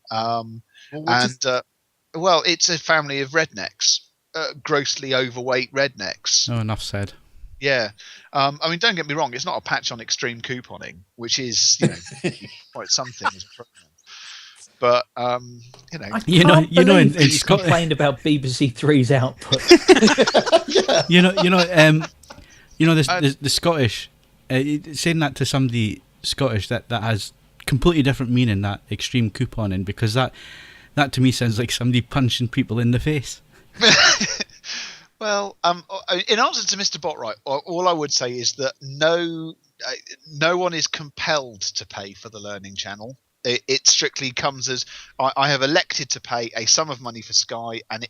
It's a family of rednecks, grossly overweight rednecks. Oh, enough said. Yeah, I mean, don't get me wrong. It's not a patch on extreme couponing, which is quite something as a program. But in you complained about BBC Three's output. The Scottish, saying that to somebody Scottish that has completely different meaning, that extreme couponing, because that to me sounds like somebody punching people in the face. Well, in answer to Mr. Botwright, all I would say is that no one is compelled to pay for the Learning Channel. It strictly comes as I have elected to pay a sum of money for Sky, and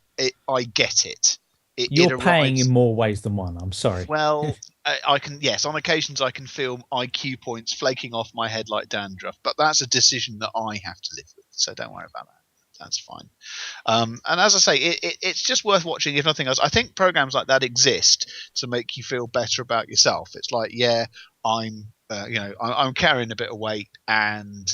I get it. You're paying in more ways than one. I'm sorry. Well, I can. Yes, on occasions I can feel IQ points flaking off my head like dandruff, but that's a decision that I have to live with. So don't worry about that. That's fine. And as I say, it's just worth watching, if nothing else. I think programs like that exist to make you feel better about yourself. It's like, I'm carrying a bit of weight, and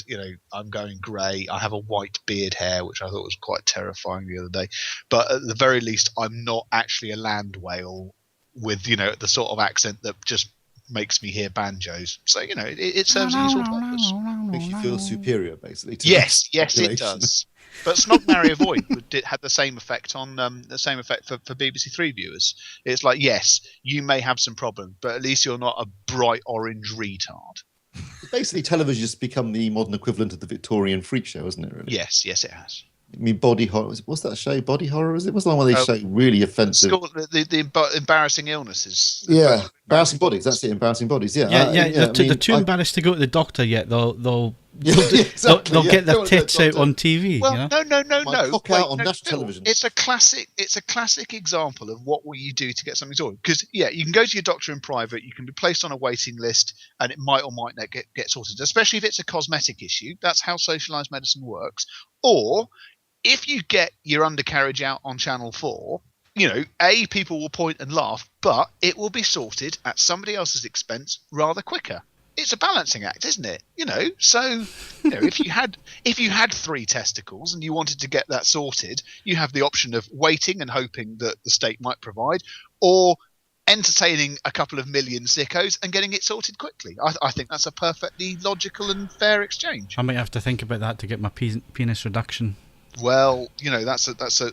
I'm going grey. I have a white beard hair, which I thought was quite terrifying the other day. But at the very least, I'm not actually a land whale with the sort of accent that just makes me hear banjos. So it serves a useful purpose. Makes you feel superior, basically. Yes, it does. But Snog Marry Avoid had the same effect for BBC Three viewers. It's like, yes, you may have some problems, but at least you're not a bright orange retard. Basically, television has become the modern equivalent of the Victorian freak show, hasn't it? Really? Yes, it has. I mean, body horror. What's that show? Body horror? Is it? What's the one where they show really offensive? The embarrassing illnesses. Yeah, embarrassing bodies. That's it. Embarrassing bodies. Yeah, They're too embarrassed to go to the doctor yet. They'll exactly. they'll get their tits out on TV. Well, you know? no. Cock out on national television. It's a classic example of what will you do to get something sorted. Because you can go to your doctor in private. You can be placed on a waiting list, and it might or might not get sorted. Especially if it's a cosmetic issue. That's how socialised medicine works. Or if you get your undercarriage out on Channel 4, people will point and laugh, but it will be sorted at somebody else's expense rather quicker. It's a balancing act, isn't it? So if you had 3 testicles and you wanted to get that sorted, you have the option of waiting and hoping that the state might provide, or entertaining a couple of million sickos and getting it sorted quickly. I think that's a perfectly logical and fair exchange. I might have to think about that to get my penis reduction. Well, that's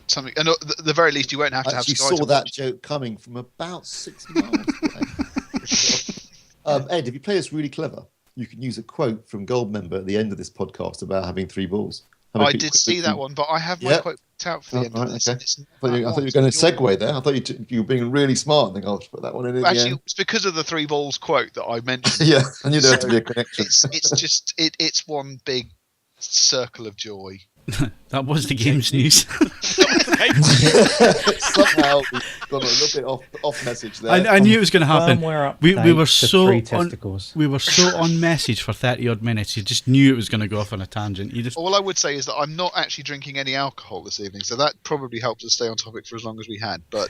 something. And at the very least, you won't have to have. You saw that joke coming from about 60 miles away. Ed, if you play us really clever, you can use a quote from Goldmember at the end of this podcast about having 3 balls. I did see that one, but I have my quote picked out for the end of this. Okay. I thought you were going to segue there. I thought you were being really smart and think, I'll just put that one in. Actually, it's because of the 3 balls quote that I mentioned. Yeah, I knew there had to be a connection. It's one big circle of joy. That was the game's news. Somehow we've got a little bit off message there. I knew it was going to happen. We were so on message for 30 odd minutes. You just knew it was going to go off on a tangent. All I would say is that I'm not actually drinking any alcohol this evening, so that probably helped us stay on topic for as long as we had. But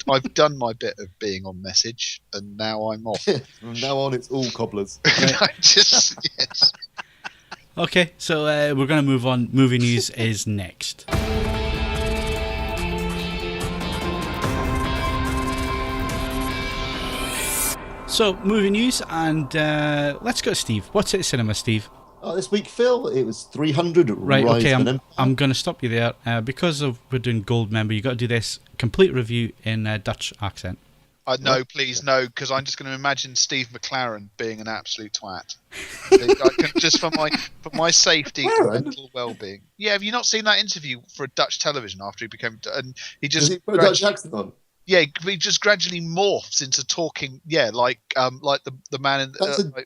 I've done my bit of being on message, and now I'm off. From now on, it's all cobblers. Yes. Okay, so we're going to move on. Movie news is next. So, movie news, and let's go to Steve. What's at cinema, Steve? This week, Phil, it was 300. Right, okay, I'm going to stop you there. Because we're doing Gold Member, you've got to do this complete review in Dutch accent. No, please, no, because I'm just going to imagine Steve McLaren being an absolute twat. Just for my safety and mental well-being. Yeah, have you not seen that interview for Dutch television after he became? And he just Does he put a Dutch accent on? Yeah, he just gradually morphs into talking. Yeah, like the man in.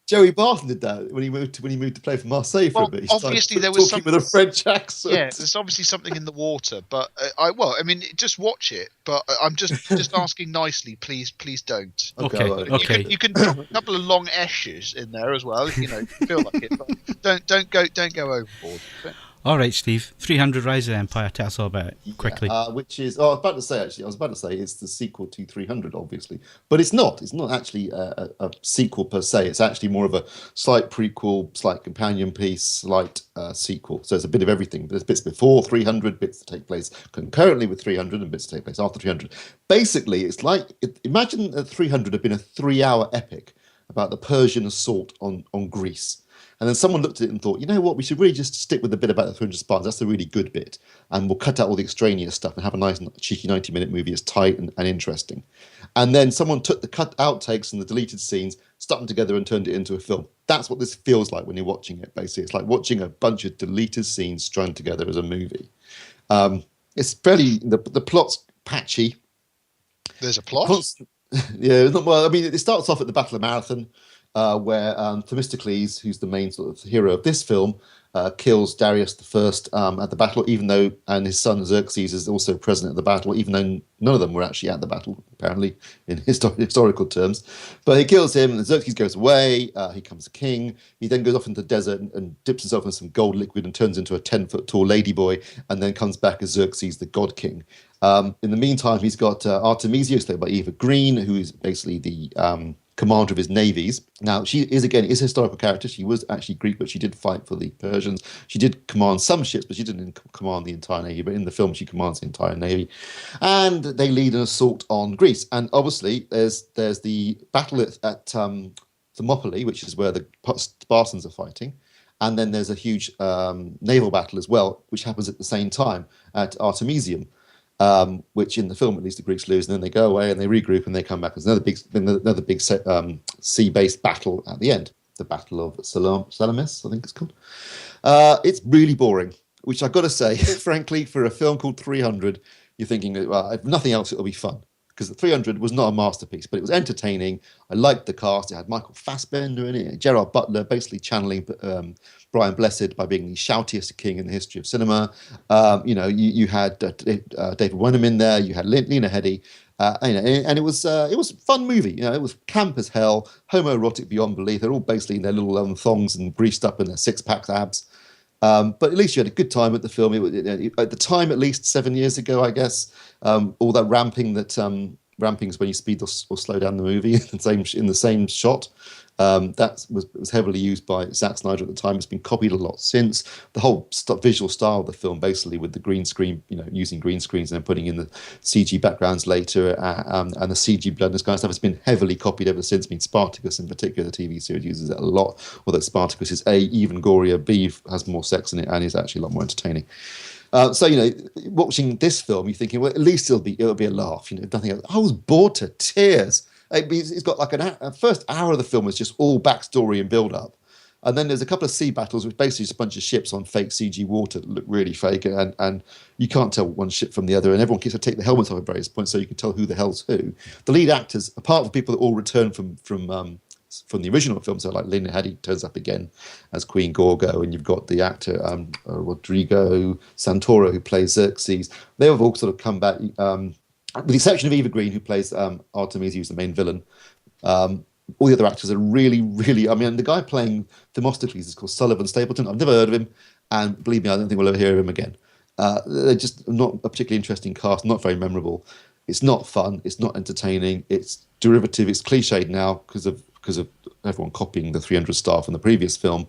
Joey Barton did that when he moved to play for Marseille for a bit. Obviously, there was something with a French accent. Yeah, there's obviously something in the water. But just watch it. But I'm just asking nicely, please don't. Okay. You can drop a couple of long eshes in there as well, if you feel like it. But don't go overboard. All right, Steve. 300 Rise of the Empire. Tell us all about it quickly. Which is, I was about to say it's the sequel to 300, obviously, but it's not. It's not actually a sequel per se. It's actually more of a slight prequel, slight companion piece, slight sequel. So it's a bit of everything. There's bits before 300, bits that take place concurrently with 300, and bits that take place after 300. Basically, it's like imagine that 300 had been a 3-hour epic about the Persian assault on Greece. And then someone looked at it and thought, you know what, we should really just stick with the bit about the 300 Spartans. That's a really good bit. And we'll cut out all the extraneous stuff and have a nice, cheeky 90-minute movie that's tight and interesting. And then someone took the cut outtakes and the deleted scenes, stuck them together and turned it into a film. That's what this feels like when you're watching it, basically. It's like watching a bunch of deleted scenes strung together as a movie. It's fairly, the plot's patchy. There's a plot? Yeah, well, I mean, it starts off at the Battle of Marathon, where Themistocles, who's the main sort of hero of this film, kills Darius I at the battle, and his son Xerxes is also present at the battle, even though none of them were actually at the battle, apparently, in historical terms. But he kills him, and Xerxes goes away, he becomes a king, he then goes off into the desert and dips himself in some gold liquid and turns into a 10-foot tall ladyboy, and then comes back as Xerxes, the god king. In the meantime, he's got Artemisia, played by Eva Green, who is basically the commander of his navies. Now, she is a historical character. She was actually Greek, but she did fight for the Persians. She did command some ships, but she didn't command the entire navy. But in the film, she commands the entire navy. And they lead an assault on Greece. And obviously, there's the battle at Thermopylae, which is where the Spartans are fighting. And then there's a huge naval battle as well, which happens at the same time at Artemisium. Which in the film, at least, the Greeks lose, and then they go away and they regroup and they come back. There's another big sea-based battle at the end, the Battle of Salamis, I think it's called. It's really boring, which I've got to say, frankly, for a film called 300, you're thinking, well, if nothing else, it'll be fun. Because the 300 was not a masterpiece, but it was entertaining. I liked the cast. It had Michael Fassbender in it, Gerard Butler, basically channeling Brian Blessed by being the shoutiest king in the history of cinema. You had David Wenham in there. You had Lena Headey. And it was a fun movie. It was camp as hell, homoerotic beyond belief. They're all basically in their little thongs and greased up in their six-pack abs. But at least you had a good time at the film. At the time, at least 7 years ago, I guess, all that ramping is when you speed or slow down the movie in the same shot. That was heavily used by Zack Snyder at the time. It's been copied a lot since. The whole visual style of the film, basically with the green screen, using green screens and then putting in the CG backgrounds later, and the CG blood and this kind of stuff, has been heavily copied ever since. I mean, Spartacus in particular, the TV series, uses it a lot. Although Spartacus is A, even gorier, B, has more sex in it, and is actually a lot more entertaining. Watching this film, you're thinking, well, at least it'll be a laugh. Nothing else. I was bored to tears. It's got like a first hour of the film is just all backstory and build up, and then there's a couple of sea battles, which basically just a bunch of ships on fake CG water that look really fake, and you can't tell one ship from the other, and everyone keeps to take the helmets off at various points so you can tell who the hell's who. The lead actors, apart from people that all return from the original film, so like Lena Headey turns up again as Queen Gorgo, and you've got the actor Rodrigo Santoro who plays Xerxes. They have all sort of come back. With the exception of Eva Green, who plays Artemisia, who's the main villain. All the other actors are really, really... I mean, the guy playing Themistocles is called Sullivan Stapleton. I've never heard of him, and believe me, I don't think we'll ever hear of him again. They're just not a particularly interesting cast, not very memorable. It's not fun. It's not entertaining. It's derivative. It's cliched now because of everyone copying the 300 star from the previous film.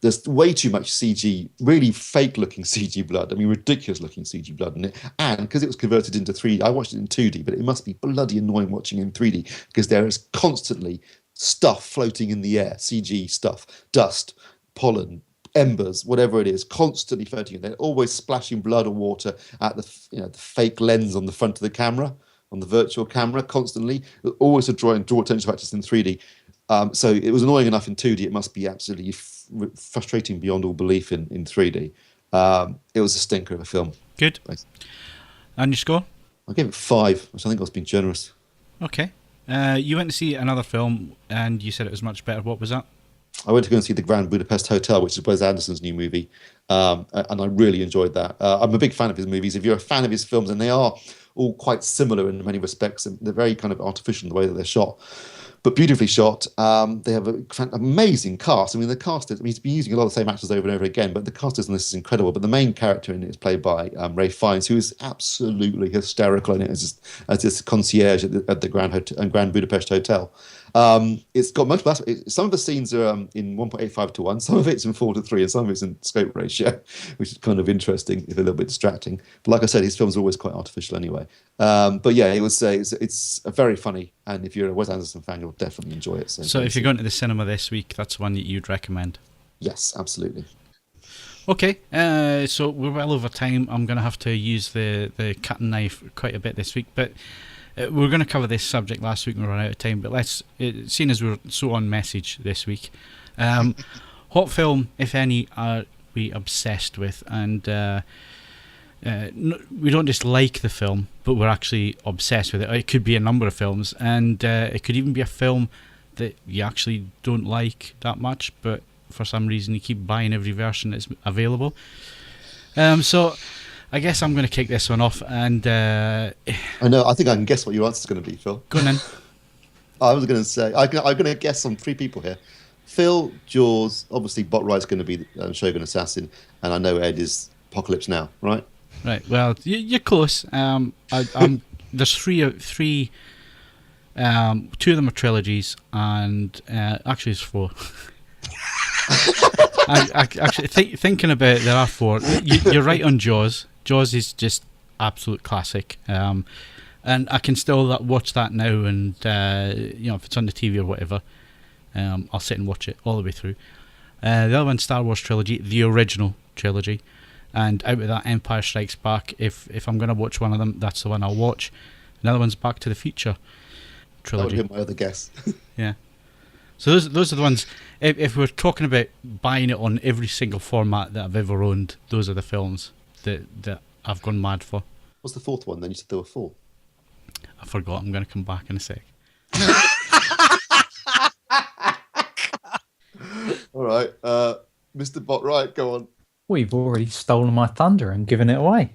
There's way too much CG, really fake-looking CG blood. I mean, ridiculous-looking CG blood in it. And because it was converted into 3D, I watched it in 2D, but it must be bloody annoying watching in 3D because there is constantly stuff floating in the air, CG stuff, dust, pollen, embers, whatever it is, constantly floating. They're always splashing blood or water at the fake lens on the front of the camera, on the virtual camera, constantly. Always to draw attention to it in 3D. So it was annoying enough in 2D. It must be absolutely frustrating beyond all belief in 3D. It was a stinker of a film. Good. Basically. And your score? I gave it 5, which I think I was being generous. Okay. You went to see another film, and you said it was much better. What was that? I went to go and see the Grand Budapest Hotel, which is Wes Anderson's new movie, and I really enjoyed that. I'm a big fan of his movies. If you're a fan of his films, and they are all quite similar in many respects, and they're very kind of artificial in the way that they're shot, but beautifully shot. They have an amazing cast. I mean, the cast is, he's been using a lot of the same actors over and over again, but the cast in this is incredible. But the main character in it is played by Ralph Fiennes, who is absolutely hysterical in it as this concierge at the Grand Budapest Hotel. It's got multiple aspects. Some of the scenes are in 1.85 to 1, some of it's in 4 to 3, and some of it's in scope ratio, which is kind of interesting, if a little bit distracting. But like I said, his films are always quite artificial anyway. But yeah, it's a very funny, and if you're a Wes Anderson fan, you'll definitely enjoy it. So if you're going to the cinema this week, that's one that you'd recommend? Yes, absolutely. Okay, so we're well over time. I'm going to have to use the cutting knife quite a bit this week, but we were going to cover this subject last week and we ran out of time, but seeing as we're so on message this week, what film, if any, are we obsessed with? And we don't just like the film, but we're actually obsessed with it. It could be a number of films, and it could even be a film that you actually don't like that much, but for some reason you keep buying every version that's available. So I guess I'm going to kick this one off, and I know. I think I can guess what your answer's going to be, Phil. Go on then. I was going to say I'm going to guess on 3 people here: Phil, Jaws, obviously Botwright's going to be Shogun Assassin, and I know Ed is Apocalypse Now, right? Right. Well, you're close. There's three. 2 of them are trilogies, and actually, it's 4. Actually, thinking about it, there are 4. You're right on Jaws. Jaws is just absolute classic, and I can still watch that now. And if it's on the TV or whatever, I'll sit and watch it all the way through. The other one's Star Wars trilogy, the original trilogy, and out of that, Empire Strikes Back. If I'm going to watch one of them, that's the one I'll watch. Another one's Back to the Future trilogy. That would be my other guess. Yeah. So those are the ones. If we're talking about buying it on every single format that I've ever owned, those are the films that I've gone mad for. What's the fourth one then? You said there were 4. I forgot. I'm going to come back in a sec. All right. Mr. Botwright, go on. Well, you've already stolen my thunder and given it away.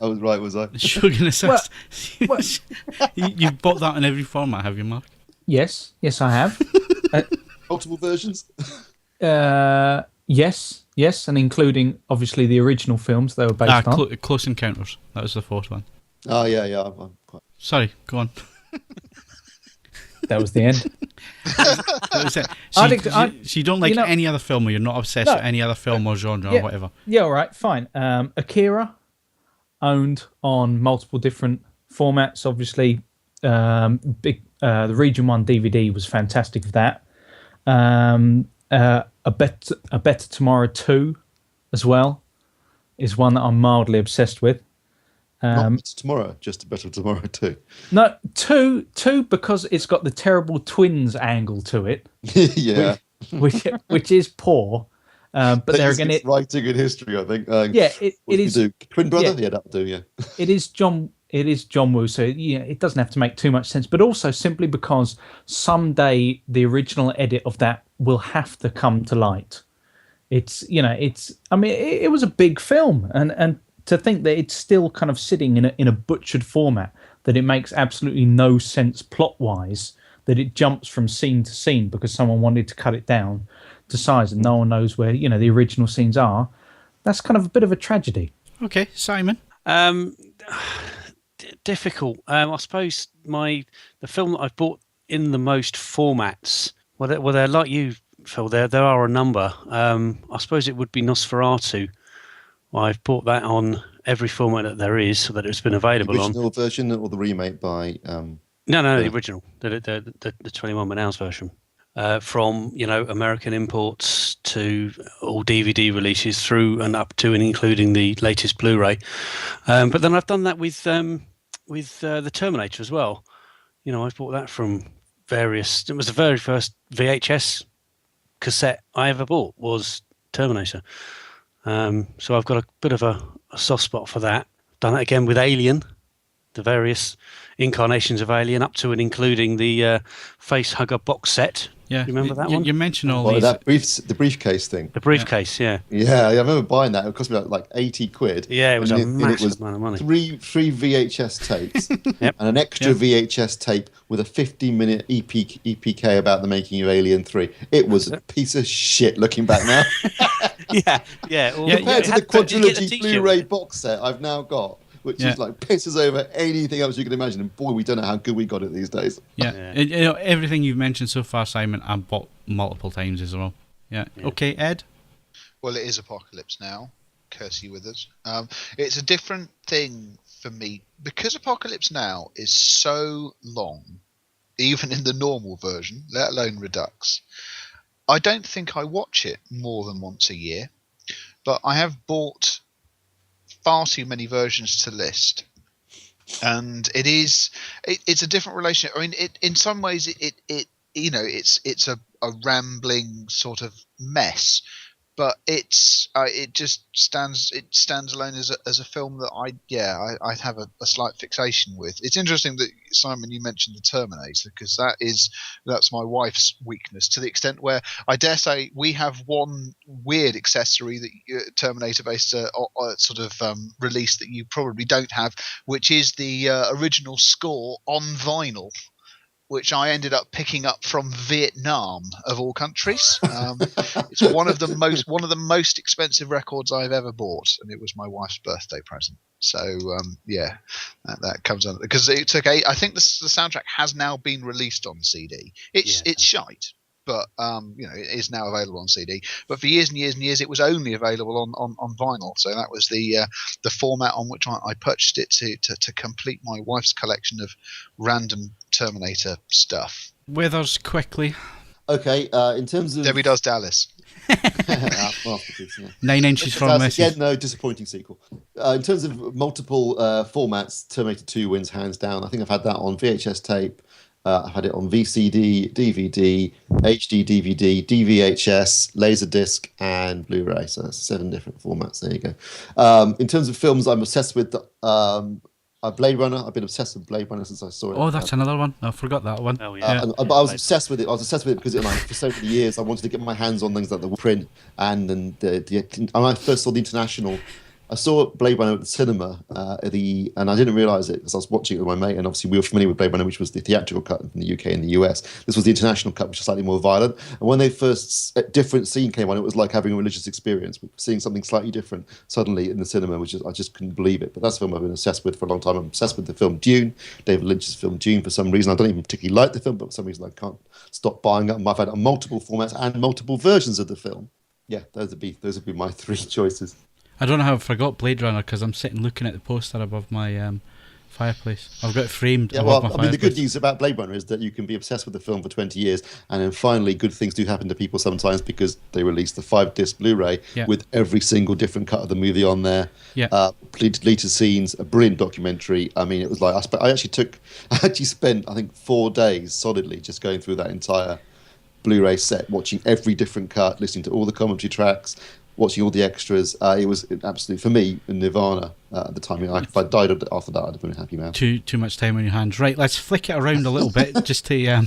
I was right, was I? Shogun Assassin. You've bought that in every format, have you, Mark? Yes, I have. Multiple versions? Yes, and including obviously the original films they were based on. Close Encounters. That was the fourth one. Oh, yeah. I'm quite... Sorry, go on. That was the end. That was it. So you don't like any other film, or you're not obsessed with any other film or genre or whatever? Yeah, all right, fine. Akira, owned on multiple different formats, obviously. The Region 1 DVD was fantastic for that. A Better Tomorrow 2 as well is one that I'm mildly obsessed with. Not Better Tomorrow, just A Better Tomorrow 2. No, two because it's got the terrible twins angle to it. Yeah. Which is poor. But there again, it's writing in history, I think. It is. Twin brother? Yeah, that'll do, yeah. It is John Woo, so it doesn't have to make too much sense, but also simply because someday the original edit of that will have to come to light. It was a big film, and to think that it's still kind of sitting in a butchered format, that it makes absolutely no sense plot-wise, that it jumps from scene to scene because someone wanted to cut it down to size and no one knows where the original scenes are. That's kind of a bit of a tragedy. Okay, Simon. Difficult. I suppose the film that I've bought in the most formats. Well, they're like you, Phil. There are a number. I suppose it would be Nosferatu. I've bought that on every format that there is, so that it's been available on. The original version or the remake by? No, the original, the 21 Manaus version. From American imports to all DVD releases through and up to and including the latest Blu-ray. But then I've done that with the Terminator as well. I've bought that from various. It was the very first VHS cassette I ever bought was Terminator. So I've got a bit of a soft spot for that. Done that again with Alien, the various incarnations of Alien, up to and including the face hugger box set. Yeah, you remember that one? You mentioned all these. The briefcase thing. The briefcase, yeah. Yeah, I remember buying that. It cost me like 80 quid. Yeah, it was a massive amount of money. Three VHS tapes Yep. and an extra VHS tape with a 15-minute EPK about the making of Alien 3. It was a piece of shit looking back now. yeah. Compared to the quadrilogy Blu-ray box set I've now got, which is like pisses over anything else you can imagine. And boy, we don't know how good we got it these days. Yeah. Everything you've mentioned so far, Simon, I've bought multiple times as well. Yeah. Okay, Ed? Well, it is Apocalypse Now. Kirsty Withers. It's a different thing for me because Apocalypse Now is so long, even in the normal version, let alone Redux. I don't think I watch it more than once a year, but I have bought far too many versions to list, and it's a different relationship. I mean, in some ways it's a rambling sort of mess, but it stands alone as a film that I have a slight fixation with. It's interesting that, Simon, you mentioned the Terminator, because that's my wife's weakness, to the extent where I dare say we have one weird accessory that Terminator based sort of release that you probably don't have, which is the original score on vinyl, which I ended up picking up from Vietnam, of all countries. It's one of the most expensive records I've ever bought, and it was my wife's birthday present. So that comes under, because it took I think the soundtrack has now been released on CD. It's shite, but it is now available on CD. But for years and years and years, it was only available on vinyl. So that was the format on which I purchased it to complete my wife's collection of random Terminator stuff. Withers, quickly. Okay, in terms of Debbie Does Dallas. Masterpiece, yeah. 9 inches from Messi. Again, no, disappointing sequel. In terms of multiple formats, Terminator 2 wins hands down. I think I've had that on VHS tape, I've had it on VCD, DVD, HD DVD, DVHS, Laserdisc, and Blu-ray. So that's 7 different formats. There you go. In terms of films, I'm obsessed with Blade Runner. I've been obsessed with Blade Runner since I saw it. Oh, that's another one. I forgot that one. Oh yeah. But I was obsessed with it. I was obsessed with it because for so many years I wanted to get my hands on things like the print and then when I first saw the International. I saw Blade Runner at the cinema, and I didn't realise it because I was watching it with my mate, and obviously we were familiar with Blade Runner, which was the theatrical cut in the UK and the US. This was the international cut, which is slightly more violent. And when they first different scene came on, it was like having a religious experience, seeing something slightly different suddenly in the cinema, which is I just couldn't believe it. But that's a film I've been obsessed with for a long time. I'm obsessed with the film Dune, David Lynch's film Dune. For some reason, I don't even particularly like the film, but for some reason I can't stop buying it. I've had multiple formats and multiple versions of the film. Yeah, those would be my 3 choices. I don't know how I forgot Blade Runner because I'm sitting looking at the poster above my fireplace. I've got it framed above my fireplace. The good news about Blade Runner is that you can be obsessed with the film for 20 years, and then finally good things do happen to people sometimes because they release the 5-disc Blu-ray with every single different cut of the movie on there. Yeah. Deleted scenes, a brilliant documentary. I mean, it was like I actually spent I think 4 days solidly just going through that entire Blu-ray set, watching every different cut, listening to all the commentary tracks, watching all the extras. It was absolutely, for me, nirvana at the time. If I died after that, I'd have been a happy man. Too much time on your hands. Right, let's flick it around a little bit just to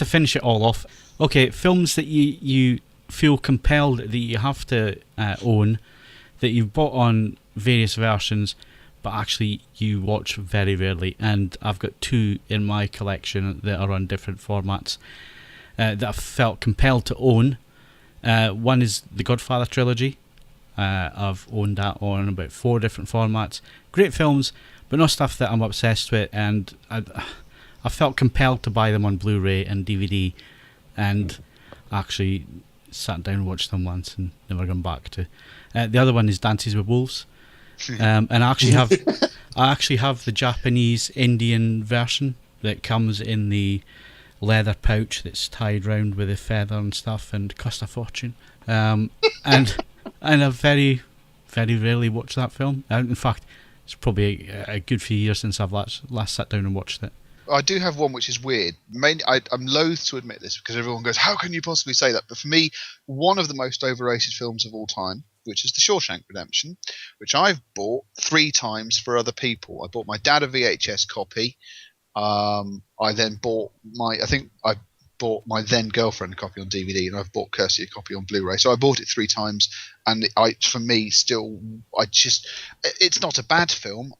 finish it all off. Okay, films that you feel compelled that you have to own, that you've bought on various versions, but actually you watch very rarely. And I've got 2 in my collection that are on different formats that I've felt compelled to own. One is the Godfather trilogy. I've owned that on about 4 different formats. Great films, but no stuff that I'm obsessed with, and I felt compelled to buy them on Blu-ray and DVD, and actually sat down and watched them once and never gone back to. The other one is Dances with Wolves, and I actually have the Japanese Indian version that comes in the leather pouch that's tied round with a feather and stuff, and cost a fortune. And I very, very rarely watch that film. In fact, it's probably a good few years since I've last sat down and watched it. I do have one which is weird. I'm loath to admit this because everyone goes, "How can you possibly say that?" But for me, one of the most overrated films of all time, which is The Shawshank Redemption, which I've bought 3 times for other people. I bought my dad a VHS copy. I then bought I bought my then girlfriend a copy on DVD, and I've bought Kirsty a copy on Blu-ray. So I bought it 3 times, and it's not a bad film.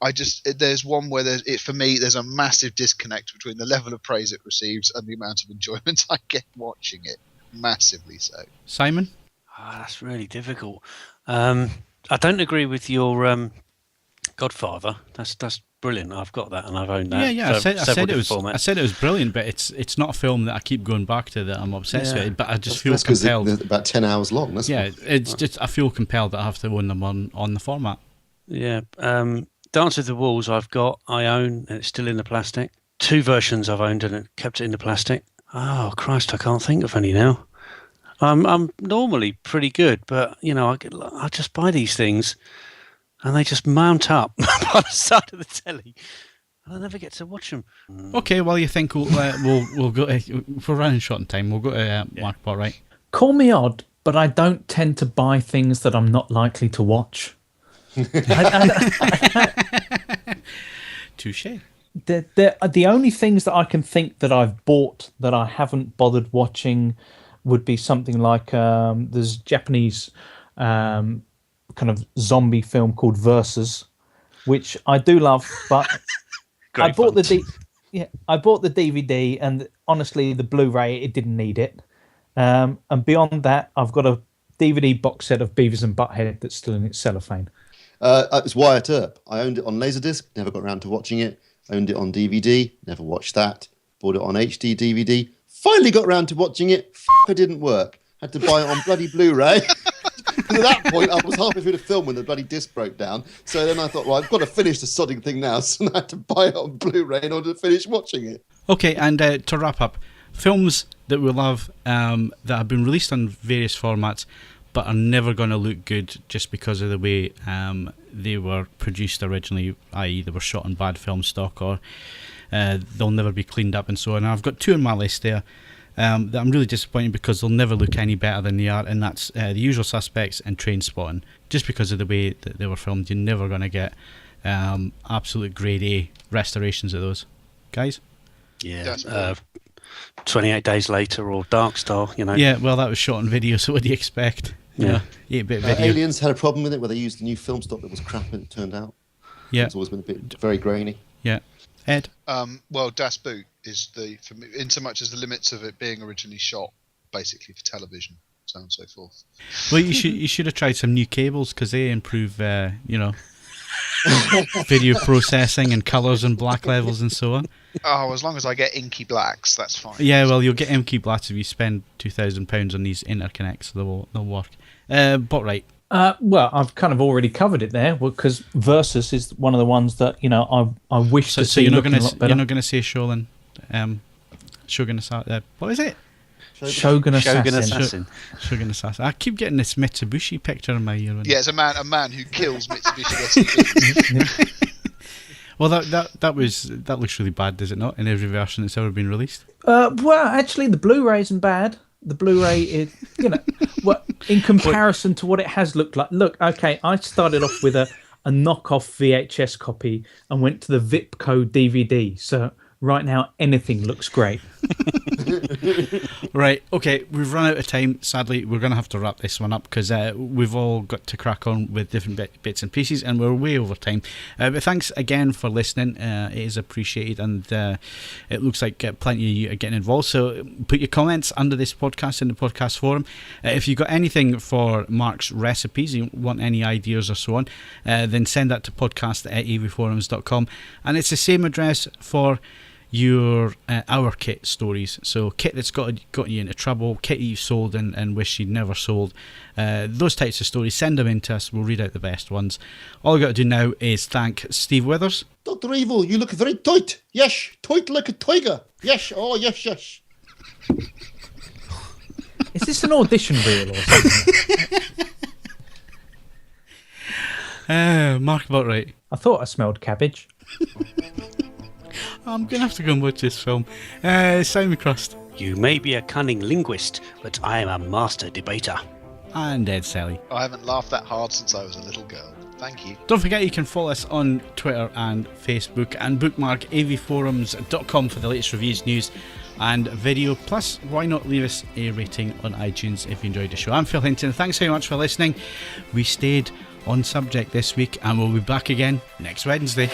There's one where there's a massive disconnect between the level of praise it receives and the amount of enjoyment I get watching it. Massively so. Simon? That's really difficult. I don't agree with your Godfather. That's brilliant. I've got that and I've owned that. Yeah. I said it was brilliant, but it's not a film that I keep going back to, that I'm obsessed with. But I just feel compelled. They're about 10 hours long. Just I feel compelled that I have to own them on the format. Yeah. Dance with the Wolves I own, and it's still in the plastic. 2 versions I've owned and kept it in the plastic. Oh Christ, I can't think of any now. I'm normally pretty good, but I just buy these things and they just mount up by the side of the telly, and I never get to watch them. Okay, well, you think we'll go? If we're running short on time, we'll go to Mark Botwright. Call me odd, but I don't tend to buy things that I'm not likely to watch. Touche. The only things that I can think that I've bought that I haven't bothered watching would be something like there's Japanese kind of zombie film called Versus, which I do love, but I bought the DVD, and honestly, the Blu-ray, it didn't need it. And beyond that, I've got a DVD box set of Beavis and Butthead that's still in its cellophane. It's Wyatt Earp. I owned it on Laserdisc, never got around to watching it. I owned it on DVD, never watched that. Bought it on HD DVD, finally got around to watching it. It didn't work. Had to buy it on bloody Blu-ray. Because at that point, I was halfway through the film when the bloody disc broke down. So then I thought, well, I've got to finish the sodding thing now. So I had to buy it on Blu-ray in order to finish watching it. Okay, and to wrap up, films that we love that have been released on various formats but are never going to look good just because of the way they were produced originally, i.e. they were shot on bad film stock or they'll never be cleaned up and so on. And I've got 2 on my list there that I'm really disappointed because they'll never look any better than they are, and that's The Usual Suspects and Trainspotting. Just because of the way that they were filmed, you're never going to get absolute grade A restorations of those. Guys? Yeah. 28 Days Later or Dark Star, you know. Yeah, well, that was shot on video, so what do you expect? Yeah. 8-bit video. Aliens had a problem with it where they used a new film stock that was crap, and it turned out. Yeah. It's always been a bit very grainy. Yeah. Ed? Well, Das Boot is for me, in so much as the limits of it being originally shot basically for television, so on and so forth. Well, you should have tried some new cables because they improve, video processing and colours and black levels and so on. Oh, as long as I get inky blacks, that's fine. Yeah, well, you'll get inky blacks if you spend £2,000 on these interconnects. They'll work. Botwright. Well, I've kind of already covered it there because Versus is one of the ones that I wish to see. You're not going to you're not going to say Shogun. Shogun Assassin. What is it? Shogun Assassin. Shogun Assassin. I keep getting this Mitsubishi picture in my ear. Yeah, it's a man who kills Mitsubishi. Well, that looks really bad, does it not? In every version that's ever been released. Well, actually, the Blu-ray isn't bad. The Blu-ray is, in comparison to what it has looked like. Look, okay, I started off with a knockoff VHS copy and went to the Vipco DVD. So right now, anything looks great. Right, okay, we've run out of time. Sadly, we're going to have to wrap this one up because we've all got to crack on with different bits and pieces, and we're way over time. But thanks again for listening. It is appreciated, and it looks like plenty of you are getting involved. So put your comments under this podcast in the podcast forum. If you've got anything for Mark's recipes, you want any ideas or so on, then send that to podcast@avforums.com. And it's the same address for your our kit stories. So kit that's gotten you into trouble, kit you sold and wish you'd never sold, those types of stories, send them in to us. We'll read out the best ones. All we've got to do now is thank Steve Withers. Dr. Evil, you look very tight. Yes, tight like a tiger. Yes, oh yes, yes. Is this an audition reel or something? Mark Botwright. I thought I smelled cabbage. I'm going to have to go and watch this film. Simon Crust. You may be a cunning linguist, but I am a master debater. And Ed Selley. I haven't laughed that hard since I was a little girl. Thank you. Don't forget you can follow us on Twitter and Facebook, and bookmark avforums.com for the latest reviews, news and video. Plus, why not leave us a rating on iTunes if you enjoyed the show. I'm Phil Hinton. Thanks very much for listening. We stayed on subject this week, and we'll be back again next Wednesday.